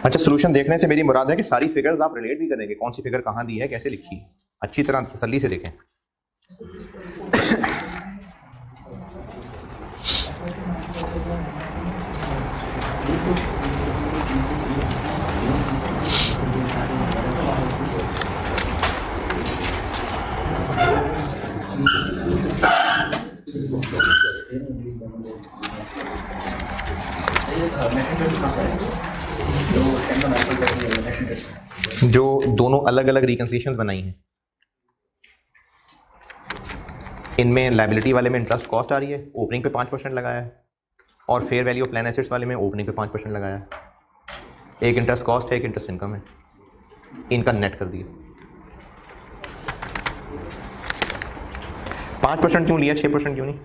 Speaker 1: अच्छा, सोल्यूशन देखने से मेरी मुराद है कि सारी फिगर्स आप रिलेट भी करेंगे, कौन सी फिगर कहाँ दी है, कैसे लिखी है, अच्छी तरह तसल्ली से देखें। जो दोनों अलग अलग रिकंसिलिएशंस बनाई हैं, इनमें लायबिलिटी वाले में इंटरेस्ट कॉस्ट आ रही है, ओपनिंग पे 5% लगाया है, और fair value of plan assets वाले में ओपनिंग पे 5% लगाया है। एक इंटरेस्ट कॉस्ट है, एक इंटरेस्ट इनकम है, इनका नेट कर दिया। 5% क्यों लिया, 6% क्यों नहीं?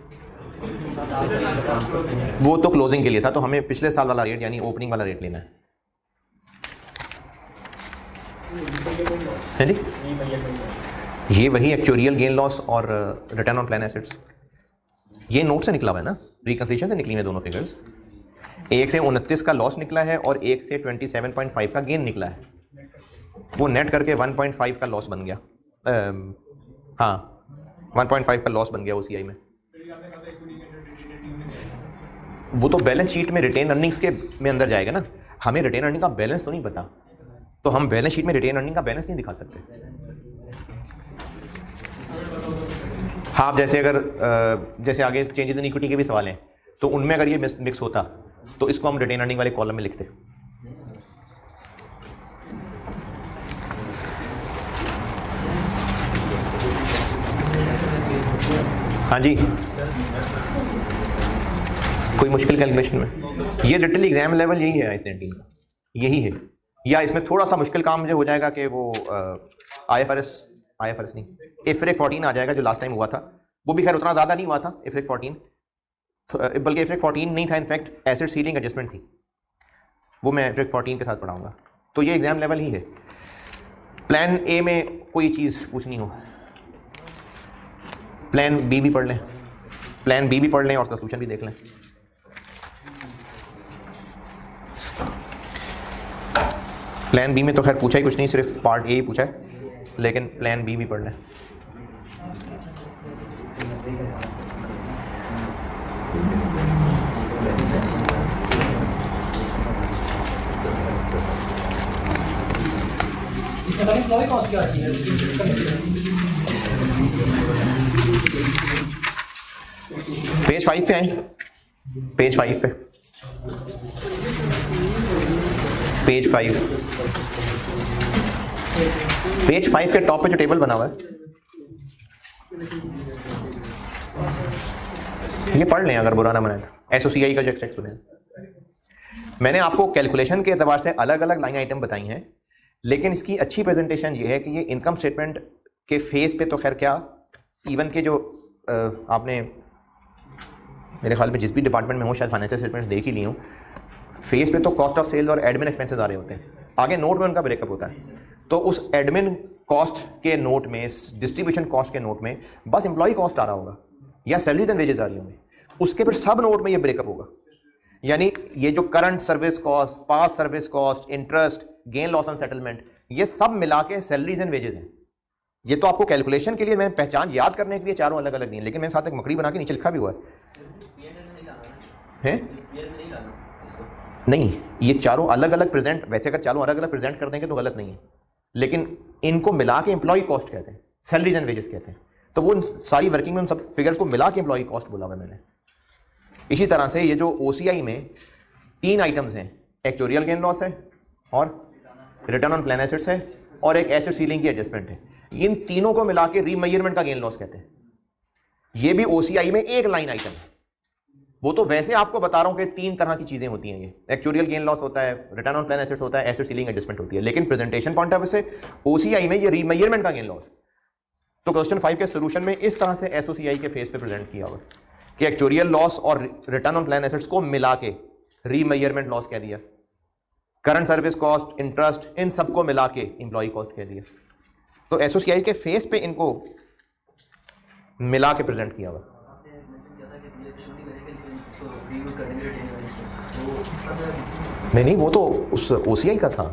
Speaker 1: वो तो क्लोजिंग के लिए था, तो हमें पिछले साल वाला रेट यानी ओपनिंग वाला रेट लेना है जी। ये वही एक्चुरियल गेन लॉस और रिटर्न ऑन प्लान एसेट्स, ये नोट से निकला हुआ है ना, रिकंसिलिएशन से निकली है दोनों फिगर्स। एक से 29 का लॉस निकला है और एक से 27.5 का गेन निकला है, वो नेट करके 1.5 का लॉस बन गया। हाँ, 1.5 का लॉस बन गया OCI में। वो तो बैलेंस शीट में रिटेन अर्निंग्स के में अंदर जाएगा ना, हमें रिटेन अर्निंग का बैलेंस तो नहीं पता, तो हम बैलेंस शीट में रिटेन अर्निंग का बैलेंस नहीं दिखा सकते। हाँ, जैसे अगर जैसे आगे चेंजेस इन इक्विटी के भी सवाल हैं, तो उनमें अगर ये मिक्स होता तो इसको हम रिटेन अर्निंग वाले कॉलम में लिखते। हाँ जी, कोई मुश्किल कैलकुलेशन में, ये लिटरली एग्जाम लेवल यही है IS 19 का। यही है, या इसमें थोड़ा सा मुश्किल काम मुझे हो जाएगा कि वो IFRS नहीं, IFRIC 14 आ जाएगा जो लास्ट टाइम हुआ था। वो भी खैर उतना ज़्यादा नहीं हुआ था IFRIC 14, बल्कि IFRIC 14 नहीं था, इनफैक्ट एसेट सीलिंग एडजस्टमेंट थी, वो मैं IFRIC 14 के साथ पढ़ाऊंगा। तो ये एग्जाम लेवल ही है। प्लान ए में कोई चीज़ पूछनी हो, प्लान बी भी पढ़ लें, प्लान बी भी पढ़ लें और उसका सोल्यूशन भी देख लें। प्लान बी में तो खैर पूछा ही कुछ नहीं, सिर्फ पार्ट ए ही पूछा है, लेकिन प्लान बी भी पढ़ लें।
Speaker 4: इसमें सारी एम्प्लॉय कॉस्ट क्या आती है?
Speaker 1: पेज 5 पे आए, पेज 5 पे, पेज 5, पेज 5 के टॉप पे जो टेबल बना हुआ है ये पढ़ लें अगर बुरा ना माने तो। एसओसीआई का जो एक्सट्रैक्ट सुने, मैंने आपको कैलकुलेशन के एतबार से अलग अलग लाइन आइटम बताई हैं, लेकिन इसकी अच्छी प्रेजेंटेशन ये है कि ये इनकम स्टेटमेंट के फेस पे तो खैर क्या, इवन के जो आपने मेरे ख्याल में जिस भी डिपार्टमेंट में हो शायद फाइनेंशियल स्टेटमेंट्स देख ही ली हूँ, फेस पे तो कॉस्ट ऑफ सेल और एडमिन एक्सपेंसेस आ रहे होते हैं, आगे नोट में उनका ब्रेकअप होता है। तो उस एडमिन कॉस्ट के नोट में, डिस्ट्रीब्यूशन कॉस्ट के नोट में बस एम्प्लॉय कॉस्ट आ रहा होगा या सैलरीज एंड वेजेस आ रही होंगी, उसके फिर सब नोट में ये ब्रेकअप होगा। यानी ये जो current service cost, past service cost, interest, gain loss on settlement, ये सब मिला के सैलरीज एंड वेजेस हैं। ये तो आपको कैलकुलेशन के लिए, मैं पहचान याद करने के लिए चारों अलग अलग नहीं है, लेकिन मेरे साथ एक मकड़ी बना के नीचे लिखा भी हुआ है नहीं, ये चारों अलग अलग प्रेजेंट, वैसे अगर चारों अलग अलग प्रेजेंट कर देंगे तो गलत नहीं है, लेकिन इनको मिला के एम्प्लॉय कॉस्ट कहते हैं, सैलरीज एंड वेजेस कहते हैं। तो वो सारी वर्किंग में उन सब फिगर्स को मिला के एम्प्लॉय कॉस्ट बोला हुआ है मैंने। इसी तरह से ये जो OCI में 3 आइटम्स हैं, एक्चुरियल गेन लॉस है और रिटर्न ऑन प्लान एसेट्स है और एक एसेट सीलिंग की एडजस्टमेंट है, इन तीनों को मिला के रीमेजरमेंट का गेन लॉस कहते हैं। ये भी OCI में एक लाइन आइटम है। वो तो वैसे आपको बता रहा हूं कि 3 तरह की चीजें होती हैं, ये एक्चुरियल गेन लॉस होता है, रिटर्न ऑन प्लान एसेट्स होता है, एसेट सीलिंग एडजस्टमेंट होती है, लेकिन प्रेजेंटेशन पॉइंट ऑफ व्यू से OCI में ये रीमेजरमेंट का गेन लॉस। तो क्वेश्चन 5 के सोल्यूशन में इस तरह से SOCI के फेस पे प्रेजेंट किया हुआ कि एक्चुरियल लॉस और रिटर्न ऑन प्लान एसेट्स को मिला के रीमेजरमेंट लॉस कह दिया, करंट सर्विस कॉस्ट, इंटरेस्ट, इन सबको मिला के एम्प्लॉय कॉस्ट कह दिया। तो SOCI के फेस पे इनको मिला के प्रेजेंट किया हुआ। नहीं, वो तो उस OCI का था।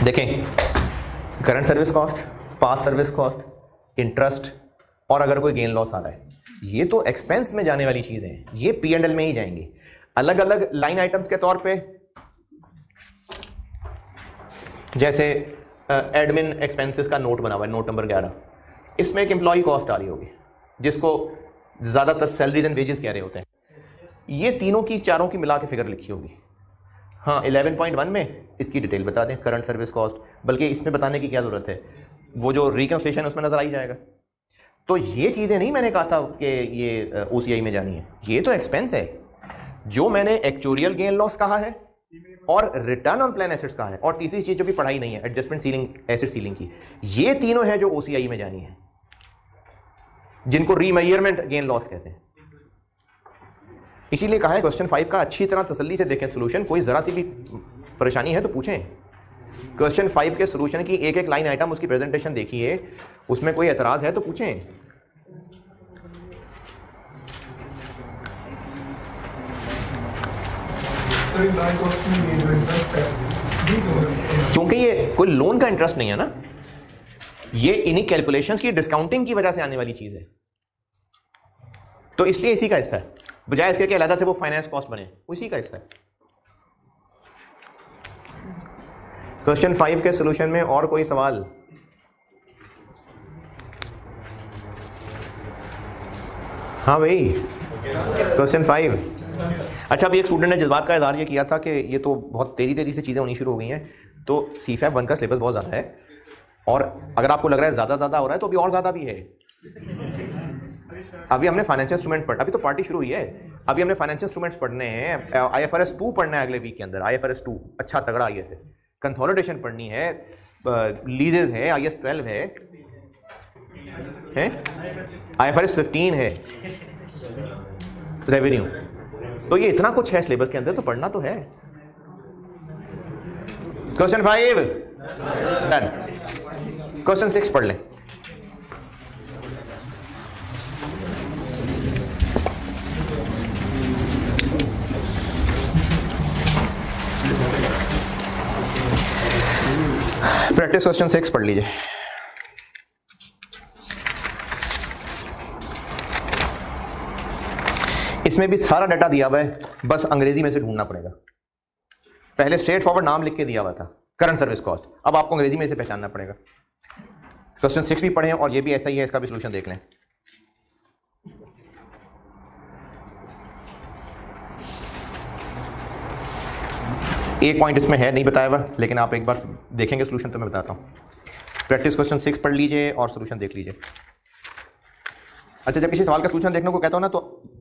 Speaker 1: देखें, current service cost, past service cost, interest और अगर कोई गेन लॉस आ रहा है, ये तो एक्सपेंस में जाने वाली चीजें हैं, ये P&L में ही जाएंगी। अलग अलग लाइन आइटम्स के तौर पे जैसे एडमिन एक्सपेंसेस का नोट बना हुआ है, नोट नंबर 11, इसमें एक एम्प्लॉय कॉस्ट आ रही होगी जिसको ज्यादातर सैलरीज एंड वेजेस कह रहे होते हैं। ये तीनों की, चारों की मिला के फिगर लिखी होगी। हाँ, 11.1 में इसकी डिटेल बता दें, करंट सर्विस कॉस्ट, बल्कि इसमें बताने की क्या जरूरत है, वो जो रिकंसिलिएशन है उसमें नजर आ ही जाएगा। तो ये चीजें नहीं मैंने कहा था कि ये OCI में जानी है, ये तो एक्सपेंस है। जो मैंने एक्चुरियल गेन लॉस कहा है और रिटर्न ऑन प्लान एसेट्स कहा है, और तीसरी चीज जो भी पढ़ाई नहीं है, एडजस्टमेंट सीलिंग, एसेट सीलिंग की, ये तीनों है जो OCI में जानी है, जिनको रीमेजरमेंट गेन लॉस कहते हैं। इसीलिए कहा है क्वेश्चन 5 का अच्छी तरह तसल्ली से देखें सोल्यूशन, कोई जरा सी भी परेशानी है तो पूछें। क्वेश्चन 5 के सोल्यूशन की एक एक लाइन आइटम, उसकी प्रेजेंटेशन देखिए, उसमें कोई एतराज है तो पूछें। क्योंकि ये कोई लोन का इंटरेस्ट नहीं है ना, ये इन्हीं कैलकुलेशंस की डिस्काउंटिंग की वजह से आने वाली चीज है, तो इसलिए इसी का हिस्सा है, बजाय इसके कि अलग से वो फाइनेंस कॉस्ट बने, वो इसी का हिस्सा है। क्वेश्चन 5 के सोल्यूशन में और कोई सवाल? हाँ भाई, क्वेश्चन 5। अच्छा, अभी एक स्टूडेंट ने जज्बात का इज़हार ये किया था कि ये तो बहुत तेज़ी से चीज़ें होनी शुरू हो गई हैं, तो CFAP 1 का सिलेबस बहुत ज़्यादा है, और अगर आपको लग रहा है ज़्यादा हो रहा है तो अभी और ज़्यादा भी है। अभी हमने फाइनेंशियल इंस्ट्रूमेंट पढ़ा, अभी तो पार्टी शुरू हुई है, अभी हमने फाइनेंशियल इंस्ट्रूमेंट्स पढ़ने हैं, IFRS 2 पढ़ना है अगले वीक के अंदर, IFRS 2 अच्छा तगड़ा IS है, कंसोलिडेशन पढ़नी है, लीजेस है, IS 12 है, IFRS 15 है, रेवेन्यू। तो ये इतना कुछ है सिलेबस के अंदर, तो पढ़ना तो है। Question 5 done. क्वेश्चन 6 पढ़ लें। प्रैक्टिस क्वेश्चन 6 पढ़ लीजिए। इसमें भी सारा डाटा दिया हुआ है, बस अंग्रेजी में से ढूंढना पड़ेगा। पहले स्ट्रेट फॉरवर्ड नाम लिख के दिया हुआ था, करंट सर्विस कॉस्ट, अब आपको अंग्रेजी में से पहचानना पड़ेगा। क्वेश्चन 6 भी पढ़े और ये भी ऐसा ही है, इसका भी सोल्यूशन देख लें। एक पॉइंट इसमें है नहीं बताया हुआ, लेकिन आप एक बार देखेंगे सोल्यूशन तो मैं बताता हूँ। प्रैक्टिस क्वेश्चन 6 पढ़ लीजिए और सोल्यूशन देख लीजिए। अच्छा, जब किसी सवाल का सोल्यूशन देखने को कहता हूँ ना, तो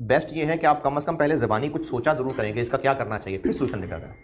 Speaker 1: बेस्ट ये है कि आप कम से कम पहले ज़बानी कुछ सोचा जरूर करेंगे इसका क्या करना चाहिए, फिर सोल्यूशन देखा करें।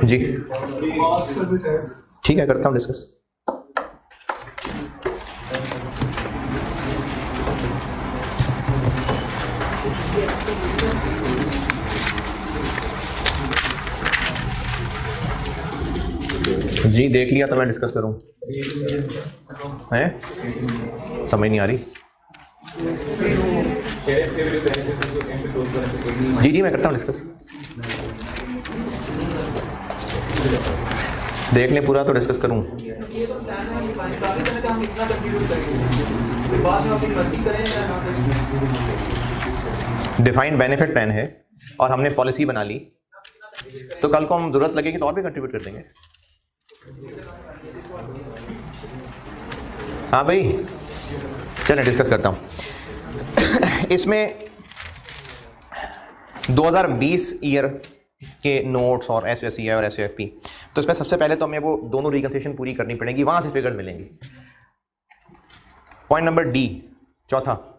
Speaker 1: जी ठीक है, करता हूँ डिस्कस। जी देख लिया तो मैं डिस्कस करूं, हैं समझ नहीं आ रही। जी जी मैं करता हूँ डिस्कस, देख लें पूरा तो डिस्कस करूं। डिफाइंड बेनिफिट प्लान है और हमने पॉलिसी बना ली, तो कल को हम जरूरत लगेगी तो और भी कंट्रीब्यूट कर देंगे। हाँ भाई, चलिए डिस्कस करता हूं। इसमें 2020 ईयर के नोट्स और SOSI और SOFP, तो इसमें सबसे पहले तो हमें वो दोनों रिकंसिलिएशन पूरी करनी पड़ेगी, वहां से फिगर मिलेंगी। पॉइंट नंबर डी, चौथा,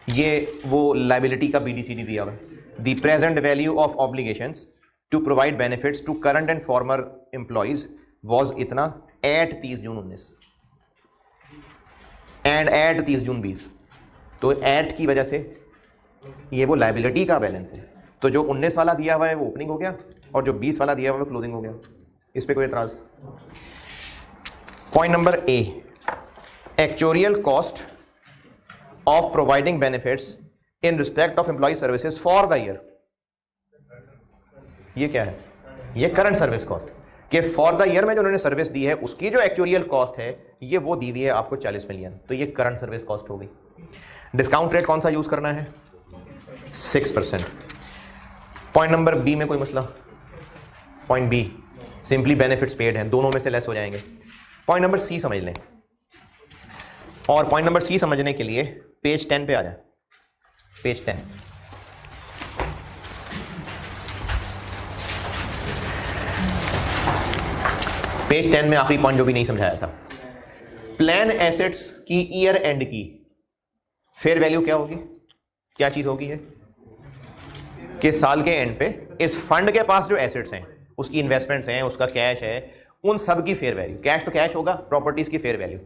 Speaker 1: ये वो लाइबिलिटी का BDCD दिया हुआ है। The present value of obligations to provide benefits to current and former employees was इतना at 30 June 19 and at 30 June 20। तो एट की वजह से ये वो लाइबिलिटी का बैलेंस है। तो जो 19 वाला दिया हुआ है वो ओपनिंग हो गया और जो 20 वाला दिया हुआ है वो क्लोजिंग हो गया। इस पे कोई एतराज? Point number A, actuarial cost of providing benefits in respect of employ services for the year. ये क्या है? ये करंट सर्विस कॉस्ट कि फॉर द ईयर में जो उन्होंने सर्विस दी है उसकी जो एक्चुअरियल कॉस्ट है ये वो दी हुई है आपको 40 मिलियन, तो ये करंट सर्विस कॉस्ट हो गई। डिस्काउंट रेट कौन सा यूज करना है? 6%। पॉइंट नंबर बी में कोई मसला? Point be simply benefits paid हैं, दोनों में से लेस हो जाएंगे। पॉइंट नंबर सी समझ लें, और पॉइंट नंबर सी समझने के लिए पेज 10 पे आ जाए। पेज 10, पेज 10 में आखिरी पॉइंट जो भी नहीं समझाया था, प्लान एसेट्स की ईयर एंड की फेयर वैल्यू क्या होगी? क्या चीज होगी है कि साल के एंड पे इस फंड के पास जो एसेट्स हैं, उसकी इन्वेस्टमेंट्स हैं, उसका कैश है, उन सब की फेयर वैल्यू, कैश तो कैश होगा, प्रॉपर्टीज की फेयर वैल्यू।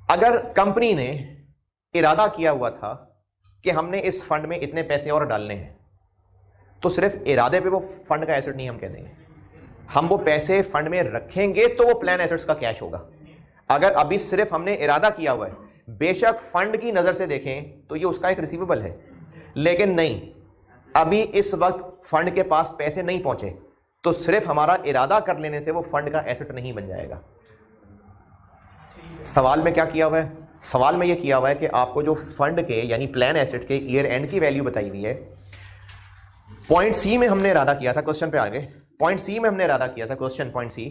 Speaker 1: अगर कंपनी ने इरादा किया हुआ था कि हमने इस फंड में इतने पैसे और डालने हैं, तो सिर्फ इरादे पे वो फंड का एसेट नहीं हम कह देंगे, हम वो पैसे फंड में रखेंगे तो वो प्लान एसेट्स का कैश होगा। अगर अभी सिर्फ हमने इरादा किया हुआ है, बेशक फंड की नजर से देखें तो ये उसका एक रिसीवेबल है, लेकिन नहीं, अभी इस वक्त फंड के पास पैसे नहीं पहुंचे, तो सिर्फ हमारा इरादा कर लेने से वो फंड का एसेट नहीं बन जाएगा। सवाल में क्या किया हुआ है? सवाल में ये किया हुआ है कि आपको जो फंड के यानी प्लान एसेट के ईयर एंड की वैल्यू बताई हुई है, पॉइंट सी में हमने इरादा किया था, क्वेश्चन पे आगे, पॉइंट सी में हमने इरादा किया था, क्वेश्चन पॉइंट सी,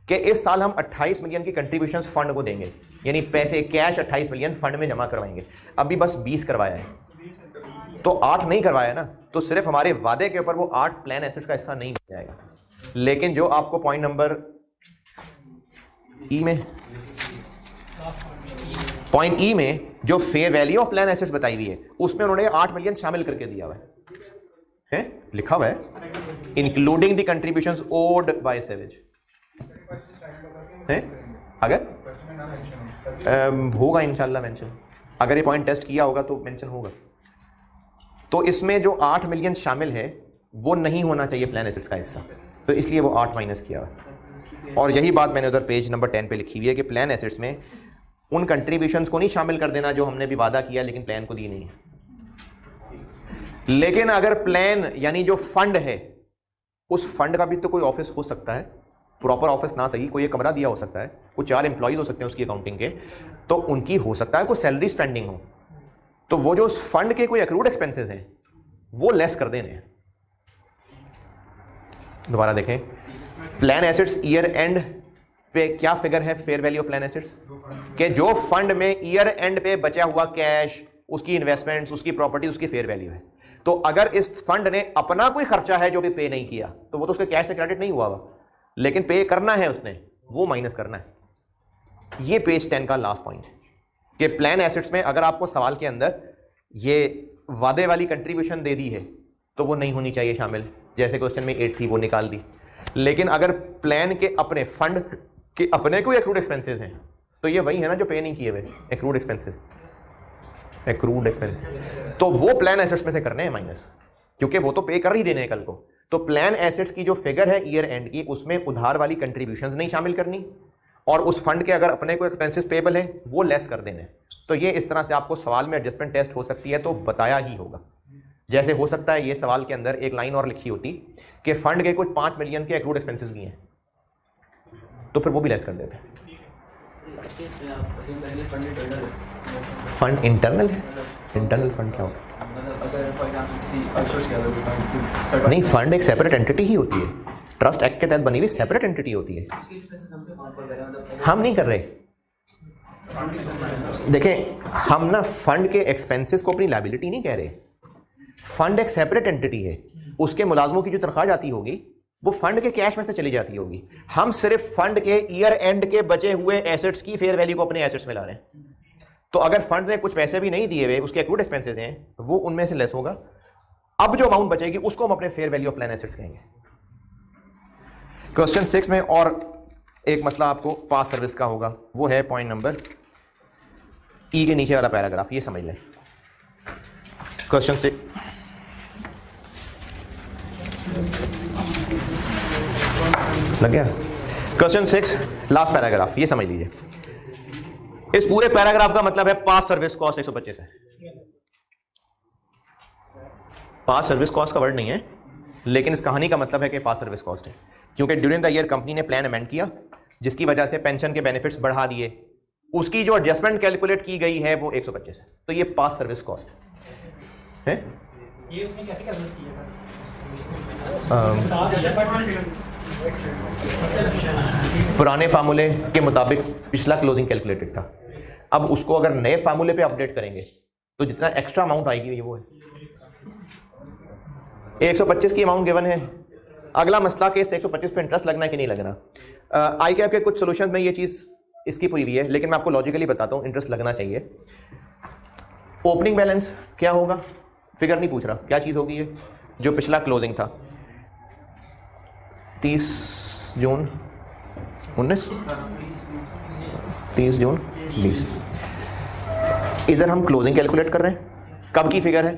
Speaker 1: कि इस साल हम 28 मिलियन की कंट्रीब्यूशंस फंड को देंगे, यानी पैसे कैश 28 मिलियन फंड में जमा करवाएंगे। अभी बस 20 करवाया है, तो 8 नहीं करवाया ना, तो सिर्फ हमारे वादे के ऊपर वो 8 प्लान एसेट्स का हिस्सा नहीं मिल जाएगा। लेकिन जो आपको पॉइंट नंबर ई में, पॉइंट ई में जो fair value of plan assets बताई हुई है, उसमें उन्होंने 8 मिलियन शामिल करके दिया हुआ है, लिखा हुआ है including the contributions owed by सेवेज है। अगर होगा इंशाल्लाह मेंशन, अगर ये पॉइंट टेस्ट किया होगा तो मेंशन होगा। तो इसमें जो 8 मिलियन शामिल है वो नहीं होना चाहिए प्लान एसेट्स का हिस्सा, तो इसलिए वो 8 माइनस किया हुआ। और यही बात मैंने उधर पेज नंबर 10 पे लिखी हुई है कि प्लान एसेट्स में उन कंट्रीब्यूशंस को नहीं शामिल कर देना जो हमने भी वादा किया लेकिन प्लान को दी नहीं है। लेकिन अगर प्लान यानी जो फंड है, उस फंड का भी तो कोई ऑफिस हो सकता है, प्रॉपर ऑफिस ना सही, कोई एक कमरा दिया हो सकता है, कुछ 4 एम्प्लॉइज हो सकते हैं उसकी अकाउंटिंग के, तो उनकी हो सकता है कोई सैलरी स्पेंडिंग हो, तो वो जो उस फंड के कोई एक्रूड एक्सपेंसेस हैं वो लेस कर देने। दोबारा देखें, प्लान एसेट्स ईयर एंड पे क्या फिगर है fair value of plan assets, कि जो फंड में ईयर एंड पे बचा हुआ कैश, उसकी इन्वेस्टमेंट्स, उसकी प्रॉपर्टी, उसकी फेयर वैल्यू है। तो अगर इस फंड ने अपना कोई खर्चा है जो भी पे नहीं किया, तो वो तो उसके कैश से क्रेडिट नहीं हुआ, लेकिन पे करना है उसने, वो माइनस करना है। ये पेज 10 का लास्ट पॉइंट कि प्लान एसेट्स में अगर आपको सवाल के अंदर ये वादे वाली कंट्रीब्यूशन दे दी है तो वो नहीं होनी चाहिए शामिल, जैसे क्वेश्चन में 8 थी वो निकाल दी। लेकिन अगर प्लान के अपने फंड के अपने कोई एक्रूड एक्सपेंसेस हैं, तो ये वही है ना जो पे नहीं किए हुए, एक्रूड एक्सपेंसेस, एक्रूड एक्सपेंसेस, तो वो प्लान एसेट्स में से करने हैं माइनस, क्योंकि वो तो पे कर ही देने हैं कल को। तो प्लान एसेट्स की जो फिगर है ईयर एंड की, उसमें उधार वाली कंट्रीब्यूशंस नहीं शामिल करनी, और उस फंड के अगर अपने कोई एक्सपेंसेस पेबल है वो लेस कर देने। तो ये इस तरह से आपको सवाल में एडजस्टमेंट टेस्ट हो सकती है, तो बताया ही होगा। जैसे हो सकता है ये सवाल के अंदर एक लाइन और लिखी होती कि फंड के कुछ 5 मिलियन के एक्रूड एक्सपेंसेस भी हैं, तो फिर वो भी लेस कर देते हैं। फंड इंटरनल है, इंटरनल फंड क्या होता है?
Speaker 2: मतलब अगर फॉर एग्जांपल किसी आउटसोर्स किया तो
Speaker 1: नहीं, फंड एक सेपरेट एंटिटी ही होती है, ट्रस्ट एक्ट के तहत बनी हुई सेपरेट एंटिटी होती है। हम नहीं कर रहे। देखें, हम ना फंड के एक्सपेंसेस को अपनी लायबिलिटी नहीं कह रहे। फंड एक सेपरेट एंटिटी है, उसके मुलाजमों की जो तनख्वाह जाती होगी वो फंड के कैश में से चली जाती होगी। हम सिर्फ फंड के ईयर एंड के बचे हुए एसेट्स की फेयर वैल्यू को अपने एसेट्स में ला रहे हैं। तो अगर फंड ने कुछ पैसे भी नहीं दिए हुए, उसके एक्रूड एक्सपेंसेस हैं, वो उनमें से लेस होगा। अब जो अमाउंट बचेगी उसको हम अपने fair value of plan assets कहेंगे। क्वेश्चन 6 में और एक मसला आपको पास सर्विस का होगा, वो है पॉइंट नंबर ई के नीचे वाला पैराग्राफ, ये समझ लें। क्वेश्चन 6 लग गया। क्वेश्चन 6 लास्ट पैराग्राफ, ये समझ लीजिए। इस पूरे पैराग्राफ का मतलब है पास सर्विस कॉस्ट 125 है। पास सर्विस कॉस्ट का वर्ड नहीं है, लेकिन इस कहानी का मतलब है कि पास सर्विस कॉस्ट है, क्योंकि ड्यूरिंग द ईयर कंपनी ने प्लान अमेंड किया, जिसकी वजह से पेंशन के बेनिफिट्स बढ़ा दिए, उसकी जो एडजस्टमेंट कैलकुलेट की गई है वो 125 है। तो ये पास सर्विस कॉस्ट है।
Speaker 4: ये उसने कैसे कैलकुलेट किया सर?
Speaker 1: पुराने फार्मूले के मुताबिक पिछला क्लोजिंग कैलकुलेटेड था। अब उसको अगर नए फार्मूले पे अपडेट करेंगे तो जितना एक्स्ट्रा अमाउंट आएगी वो है 125 की अमाउंट गिवन है। अगला मसला कि 125 पे इंटरेस्ट लगना है कि नहीं लगना। आई कैप के कुछ सोल्यूशन में ये चीज़ इसकी हुई है, लेकिन मैं आपको लॉजिकली बताता हूँ, इंटरेस्ट लगना चाहिए। ओपनिंग बैलेंस क्या होगा, फिगर नहीं पूछ रहा, क्या चीज़ होगी ये जो पिछला क्लोजिंग था 30 जून 19, 30 जून 20। इधर हम क्लोजिंग कैलकुलेट कर रहे हैं, कब की फिगर है,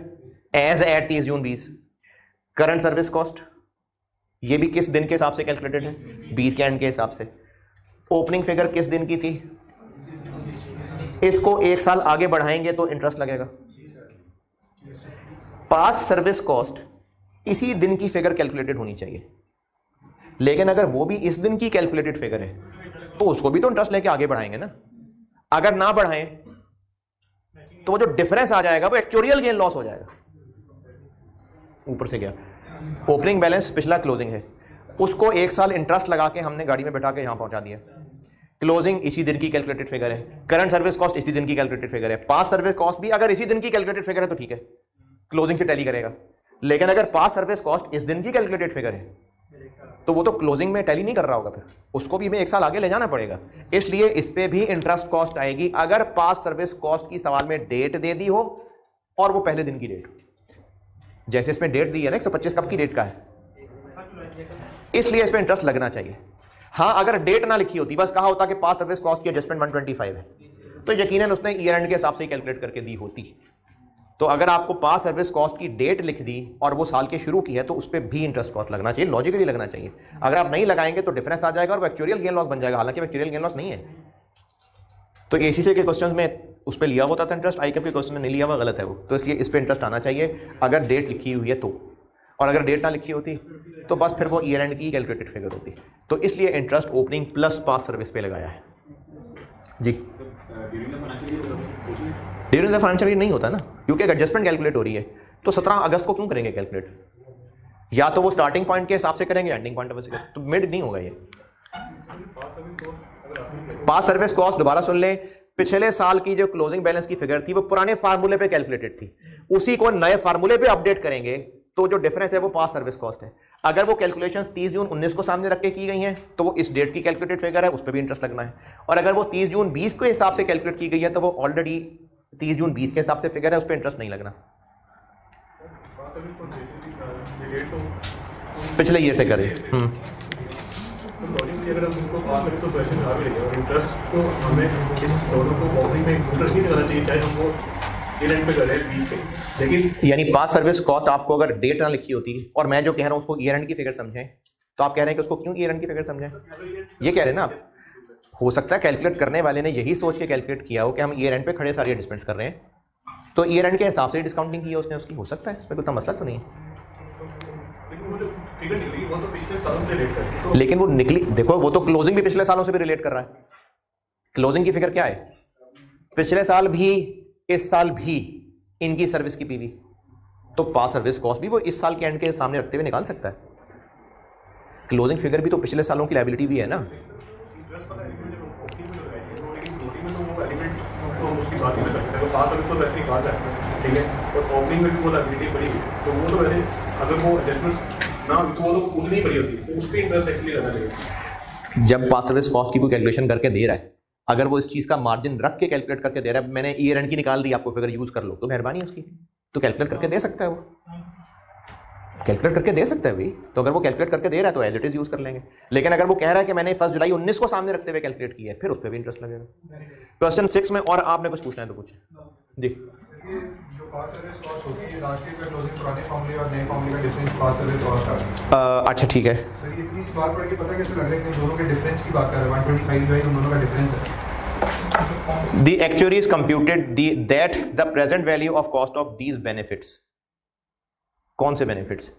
Speaker 1: as eight 30 June 20। Current service cost ये भी किस दिन के हिसाब से कैलकुलेटेड है, 20 के एंड के हिसाब से। ओपनिंग फिगर किस दिन की थी, इसको एक साल आगे बढ़ाएंगे तो इंटरेस्ट लगेगा। पास्ट सर्विस कॉस्ट इसी दिन की फिगर कैलकुलेटेड होनी चाहिए, लेकिन अगर वो भी इस दिन की कैलकुलेटेड फिगर है तो उसको भी तो इंटरेस्ट लेके आगे बढ़ाएंगे ना। अगर ना बढ़ाएं तो वो जो डिफरेंस आ जाएगा वो एक्चुअरियल गेन लॉस हो जाएगा। ऊपर से गया, ओपनिंग बैलेंस पिछला क्लोजिंग है, उसको एक साल इंटरेस्ट लगा के हमने गाड़ी में बैठा के यहां पहुंचा दिया। क्लोजिंग इसी दिन की कैलकुलेटेड फिगर है, करंट सर्विस कॉस्ट इसी दिन की कैलकुलेटेड फिगर है, पास सर्विस कॉस्ट भी अगर इसी दिन की कैलकुलेटेड फिगर है तो ठीक है, क्लोजिंग से टैली करेगा। लेकिन अगर पास सर्विस कॉस्ट इस दिन की कैलकुलेटेड फिगर है तो वो तो क्लोजिंग में टैली नहीं कर रहा होगा, फिर उसको भी हमें एक साल आगे ले जाना पड़ेगा। इसलिए इस पे भी इंटरेस्ट कॉस्ट आएगी अगर पास सर्विस कॉस्ट की सवाल में डेट दे दी हो और वो पहले दिन की डेट। जैसे इसमें डेट दी है ना 125 कब की डेट का है, इसलिए इस पे इंटरेस्ट लगना चाहिए। हाँ, अगर डेट ना लिखी होती, बस कहा होता कि पास सर्विस कॉस्ट की एडजस्टमेंट 125 है, तो यकीनन उसने ईयर एंड के हिसाब से कैलकुलेट करके दी होती। तो अगर आपको पास सर्विस कॉस्ट की डेट लिख दी और वो साल के शुरू की है तो उस पर भी इंटरेस्ट कॉस्ट लगना चाहिए, लॉजिकली लगना चाहिए। अगर आप नहीं लगाएंगे तो डिफरेंस आ जाएगा और वो एक्चुअरियल गेन लॉस बन जाएगा, हालांकि एक्चुअरियल गेन लॉस नहीं है। तो एसीसी के क्वेश्चन में उस पर लिया होता था इंटरेस्ट, आई कैप के क्वेश्चन में नहीं लिया हुआ, गलत है वो। तो इसलिए इस पर इंटरेस्ट आना चाहिए अगर डेट लिखी हुई है तो, और अगर डेट ना लिखी होती तो बस फिर वो ईयर एंड की कैलकुलेटेड फिगर होती। तो इसलिए interest opening plus past service पे लगाया है जी। ड्यूरिंग द फाइनेंशियल ईयर नहीं होता ना, क्योंकि एडजस्टमेंट कैलकुलेट हो रही है। तो 17 अगस्त को क्यों करेंगे कैलकुलेट, या तो वो स्टार्टिंग पॉइंट के हिसाब से करेंगे, एंडिंग पॉइंट से करेंगे, तो मिड नहीं होगा ये। पास सर्विस कॉस्ट दोबारा सुन ले, पिछले साल की जो क्लोजिंग बैलेंस की फिगर थी वो पुराने फार्मूले पे कैलकुलेटेड थी, उसी को नए फार्मूले पे अपडेट करेंगे तो जो डिफरेंस है वो पास सर्विस कॉस्ट है। अगर वो कैलकुलेशंस 30 जून 19 को सामने रख के की गई हैं तो वो इस डेट की कैलकुलेटेड फिगर है, उस पर भी इंटरेस्ट लगना है। और अगर वो 30 जून 20 के हिसाब से कैलकुलेट की गई है तो वो ऑलरेडी 30 जून 20 के हिसाब से फिगर है, उस पर इंटरेस्ट नहीं लगना। पिछले ईयर से करें
Speaker 5: अगर हम उसको पास सर्विस को क्वेश्चन आगे लेंगे और इंटरेस्ट को हमें इस दोनों को ओपनिंग में इंटरेस्ट नहीं करना चाहिए, चाहे हम वो ईयर एंड पे कर रहे हैं 20 पे। लेकिन
Speaker 1: यानी पास सर्विस कॉस्ट आपको अगर डेट ना लिखी होती और मैं जो कह रहा हूं उसको ईयर एंड की फिगर समझें, तो आप कह रहे हैं कि उसको क्यों ईयर एंड की फिगर समझें, ये कह रहे हैं ना आप। हो सकता है कैलकुलेट करने वाले ने यही सोच के कैलकुलेट किया हो कि हम ईयर एंड पे खड़े सारी एडजस्टमेंट्स कर रहे हैं, तो ईयर एंड के हिसाब से डिस्काउंटिंग की है उसने उसकी, हो सकता है, इसमें कोई मसला तो नहीं है।
Speaker 5: वो तो पिछले सालों से रिलेट करती है,
Speaker 1: लेकिन वो निकली, देखो वो तो क्लोजिंग भी पिछले सालों से भी रिलेट कर रहा है। क्लोजिंग की फिगर क्या है, पिछले साल भी इस साल भी इनकी सर्विस की पीवी तो पास सर्विस कॉस्ट भी वो इस साल के एंड के सामने रखते हुए निकाल सकता है। क्लोजिंग फिगर भी तो पिछले सालों की लायबिलिटी भी है ना।
Speaker 5: उसकी बात नहीं कर सकते, तो पास सर्विस तो वैसे निकाल रहा है, ठीक है, और ओपनिंग में भी वो लायबिलिटी पड़ी हुई, तो वो तो वैसे अगर वो एडजस्टमेंट्स ना तो वो तो उतनी ही पड़ी होती, तो उस पर इंटरेस्ट एक्चुअली लगना चाहिए।
Speaker 1: जब पास सर्विस कॉस्ट की कोई कैलकुलेशन करके दे रहा है, अगर वो इस चीज़ का मार्जिन रख के कैलकुलेट करके दे रहा है, मैंने ईयर एंड की निकाल दी, आपको फिगर यूज़ कर लो, तो मेहरबानी है उसकी, तो कैलकुलेट करके दे सकता है, वो कैलकुलेट करके दे सकता है भाई। तो अगर वो कैलकुलेट करके दे रहा है तो एज इट इज यूज़ कर लेंगे। लेकिन अगर वो कह रहा है कि मैंने 1 जुलाई 19 को सामने रखते हुए कैलकुलेट किया है, फिर उस पर भी इंटरेस्ट लगेगा। क्वेश्चन 6 में और आपने कुछ पूछना है तो कुछ जी।
Speaker 6: जो पास सर्विस कॉस्ट होती है लास्ट ईयर का क्लोजिंग पुराने फॉर्मूले और नए फॉर्मूले का डिफरेंस पास सर्विस कॉस्ट का।
Speaker 1: अच्छा ठीक है
Speaker 6: सर ये इतनी सी बात पढ़ के पता कैसे लग रहा है कि दोनों के डिफरेंस की बात कर रहे हैं, 125 जो है उन दोनों का डिफरेंस है।
Speaker 1: The actuaries computed that the present value of cost of these benefits, कौन से बेनिफिट्स?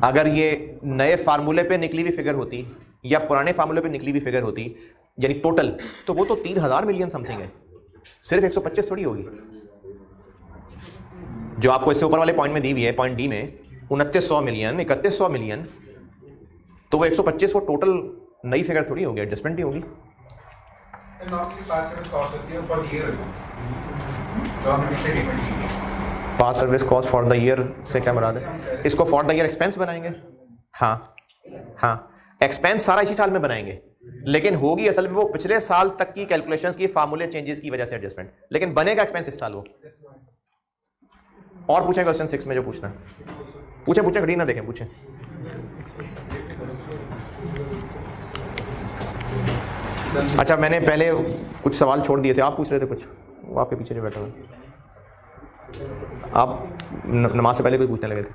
Speaker 1: अगर ये नए फार्मूले पे निकली हुई फिगर होती या पुराने फार्मूले पे निकली हुई फिगर होती, यानी टोटल, तो वो तो 3000 मिलियन समथिंग है, सिर्फ 125 थोड़ी होगी। जो आपको इससे ऊपर वाले पॉइंट में दी हुई है, पॉइंट डी में 2900 मिलियन, 3100 मिलियन, तो वो 125 वो टोटल नई फिगर थोड़ी होगी, एडजस्टमेंट ही होगी।
Speaker 6: नॉर्मली पास सर्विस कॉस्ट होती है फॉर ईयर, जो हमने पिछले पेमेंट की थी।
Speaker 1: Past service cost for the year से क्या मुराद है? इसको फॉर द ईयर एक्सपेंस बनाएंगे। हाँ हाँ, एक्सपेंस सारा इसी साल में बनाएंगे, लेकिन होगी असल में वो पिछले साल तक की कैलकुलेशंस की फार्मूले चेंजेस की वजह से एडजस्टमेंट, लेकिन बनेगा एक्सपेंस इस साल वो। और पूछें क्वेश्चन 6 में जो पूछना है, पूछे घड़ी ना देखें, पूछें। अच्छा मैंने पहले कुछ सवाल छोड़ दिए थे, आप पूछ रहे थे कुछ, वो आपके पीछे जो बैठा हुआ, आप नमाज से पहले कोई पूछने लगे थे।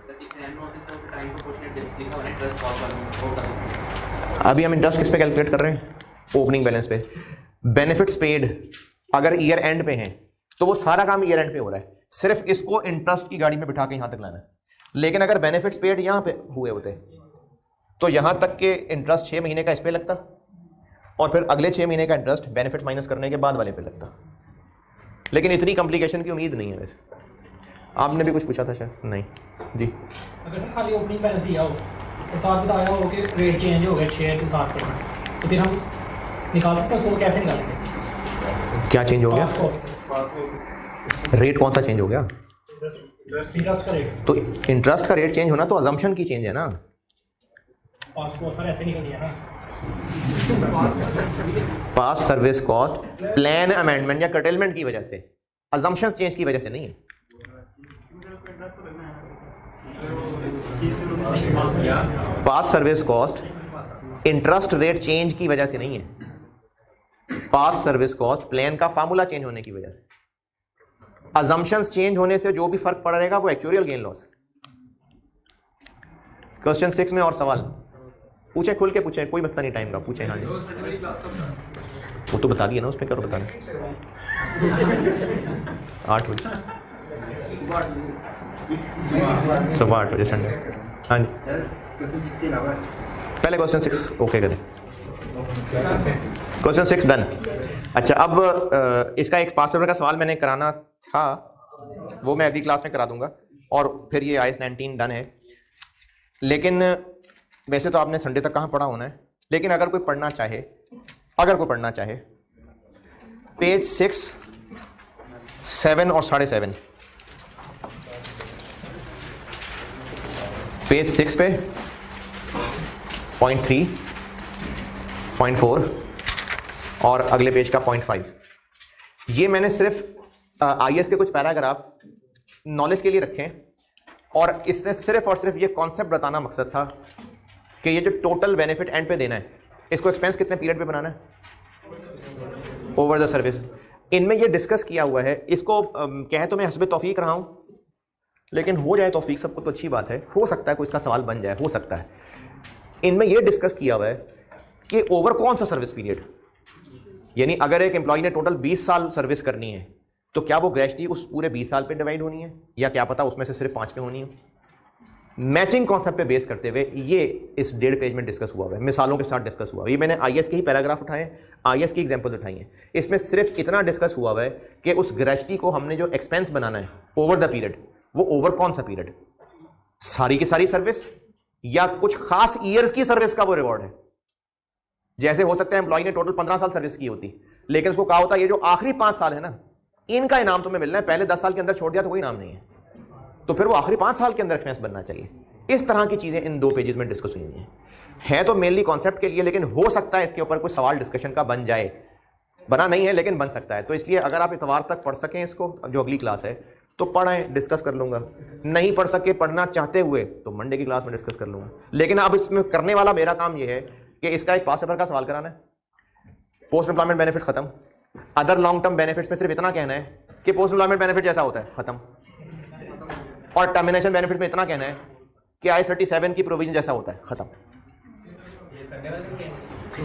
Speaker 1: अभी हम इंटरेस्ट किस पे कैलकुलेट कर रहे हैं? ओपनिंग बैलेंस पे। बेनिफिट्स पेड अगर ईयर एंड पे हैं तो वो सारा काम ईयर एंड पे हो रहा है, सिर्फ इसको इंटरेस्ट की गाड़ी में बिठा के यहां तक लाना है। लेकिन अगर बेनिफिट्स पेड यहां पे हुए होते तो यहां तक के इंटरेस्ट 6 महीने का इस पे लगता और फिर अगले 6 महीने का इंटरेस्ट बेनिफिट माइनस करने के बाद वाले पे लगता। लेकिन इतनी कॉम्प्लिकेशन की उम्मीद नहीं है। वैसे आपने भी कुछ पूछा था शायद? नहीं जी।
Speaker 4: अगर सर खाली ओपनिंग बैलेंस दिया हो और साथ बताया हो कि रेट चेंज हो गया 6 to 7%, तो फिर हम निकाल सकते हैं उसको? कैसे निकालेंगे?
Speaker 1: क्या चेंज हो गया? रेट कौन सा चेंज हो गया?
Speaker 4: इंटरेस्ट का रेट।
Speaker 1: तो इंटरेस्ट का रेट चेंज होना तो अजम्पशन की चेंज है ना।
Speaker 4: पासपोर्ट सर ऐसे निकल गया ना।
Speaker 1: पास सर्विस कॉस्ट प्लान अमेंडमेंट या कर्टेलमेंट की वजह से, अजम्पशंस चेंज की वजह से नहीं है। Past service cost interest rate change की वजह से नहीं है। पास सर्विस कॉस्ट प्लान का फार्मूला चेंज होने की वजह से। अजम्पशंस चेंज होने से जो भी फर्क पड़ेगा वो एक्चुअरियल गेन लॉस। क्वेश्चन 6 में और सवाल पूछे, खुल के पूछे, कोई मसला नहीं टाइम का, पूछे। हाँ जी वो तो बता दिया ना, उस पर करो बताना। 8 बजे, 8 बजे संडे। हाँ जी पहले क्वेश्चन 6 ओके करें। Question 6 done. अच्छा अब इसका एक पास पेपर का सवाल मैंने कराना था, वो मैं अगली क्लास में करा दूंगा, और फिर ये IAS 19 डन है। लेकिन वैसे तो आपने संडे तक कहाँ पढ़ा होना है, लेकिन अगर कोई पढ़ना चाहे पेज 6, 7 और 7.5, पेज 6 पे पॉइंट 3, पॉइंट 4 और अगले पेज का पॉइंट 5, ये मैंने सिर्फ IAS के कुछ पैराग्राफ नॉलेज के लिए रखे हैं, और इससे सिर्फ और सिर्फ ये कॉन्सेप्ट बताना मकसद था कि ये जो टोटल बेनिफिट एंड पे देना है, इसको एक्सपेंस कितने पीरियड पे बनाना है ओवर द सर्विस। इनमें ये डिस्कस किया हुआ है। इसको कहे तो मैं हस्बे तौफीक रहा हूं, लेकिन हो जाए तौफीक सबको तो अच्छी बात है, हो सकता है कोई इसका सवाल बन जाए, हो सकता है। इनमें ये डिस्कस किया हुआ है कि ओवर कौन सा सर्विस पीरियड, यानी अगर एक एम्प्लॉय ने टोटल 20 साल सर्विस करनी है तो क्या वो ग्रेजुटी उस पूरे 20 साल पे डिवाइड होनी है, या क्या पता उसमें से सिर्फ 5 पे होनी है। मैचिंग कॉन्सेप्ट पे बेस करते हुए ये इस 1.5 पेज में डिस्कस हुआ है, मिसालों के साथ डिस्कस हुआ है। ये मैंने IAS के ही पैराग्राफ उठाए, IAS की एग्जांपल्स उठाई हैं। इसमें सिर्फ इतना डिस्कस हुआ है कि उस ग्रेजुटी को हमने जो एक्सपेंस बनाना है ओवर द पीरियड, वो ओवर कौन सा पीरियड, सारी की सारी सर्विस या कुछ खास ईयर्स की सर्विस का वो रिवॉर्ड है। जैसे हो सकता है एम्प्लॉय ने टोटल 15 साल सर्विस की होती, लेकिन उसको कहा होता है ये जो आखिरी 5 साल है ना, इनका इनाम तुम्हें मिलना है, पहले 10 साल के अंदर छोड़ दिया तो कोई इनाम नहीं है, तो फिर वो आखिरी 5 साल के अंदर एक्सपेंस बनना चाहिए। इस तरह की चीजें इन 2 पेजेस में डिस्कस हुई है तो मेनली कॉन्सेप्ट के लिए, लेकिन हो सकता है इसके ऊपर कोई सवाल डिस्कशन का बन जाए, बना नहीं है लेकिन बन सकता है। तो इसलिए अगर आप इतवार तक पढ़ सकें इसको, जो अगली क्लास है, तो पढ़ें, डिस्कस कर लूंगा। नहीं पढ़ सके पढ़ना चाहते हुए तो मंडे की क्लास में डिस्कस कर लूंगा। लेकिन अब इसमें करने वाला मेरा काम यह है कि इसका एक पास पेपर का सवाल कराना है, पोस्ट एम्प्लॉयमेंट बेनिफिट खत्म, अदर लॉन्ग टर्म बेनिफिट्स में सिर्फ इतना कहना है कि पोस्ट एम्प्लॉयमेंट बेनिफिट जैसा होता है, खत्म, और टर्मिनेशन बेनिफिट में इतना कहना है कि I-37 की प्रोविजन जैसा होता है, खत्म।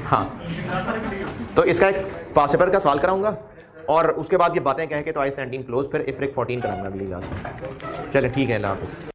Speaker 1: हाँ, तो इसका एक पास पेपर का सवाल कराऊंगा और उसके बाद ये बातें कह के तो I-17 क्लोज, फिर IFRIC 14 कराऊंगा अगली क्लास में। चले ठीक है, अल्लाह हाफिज़।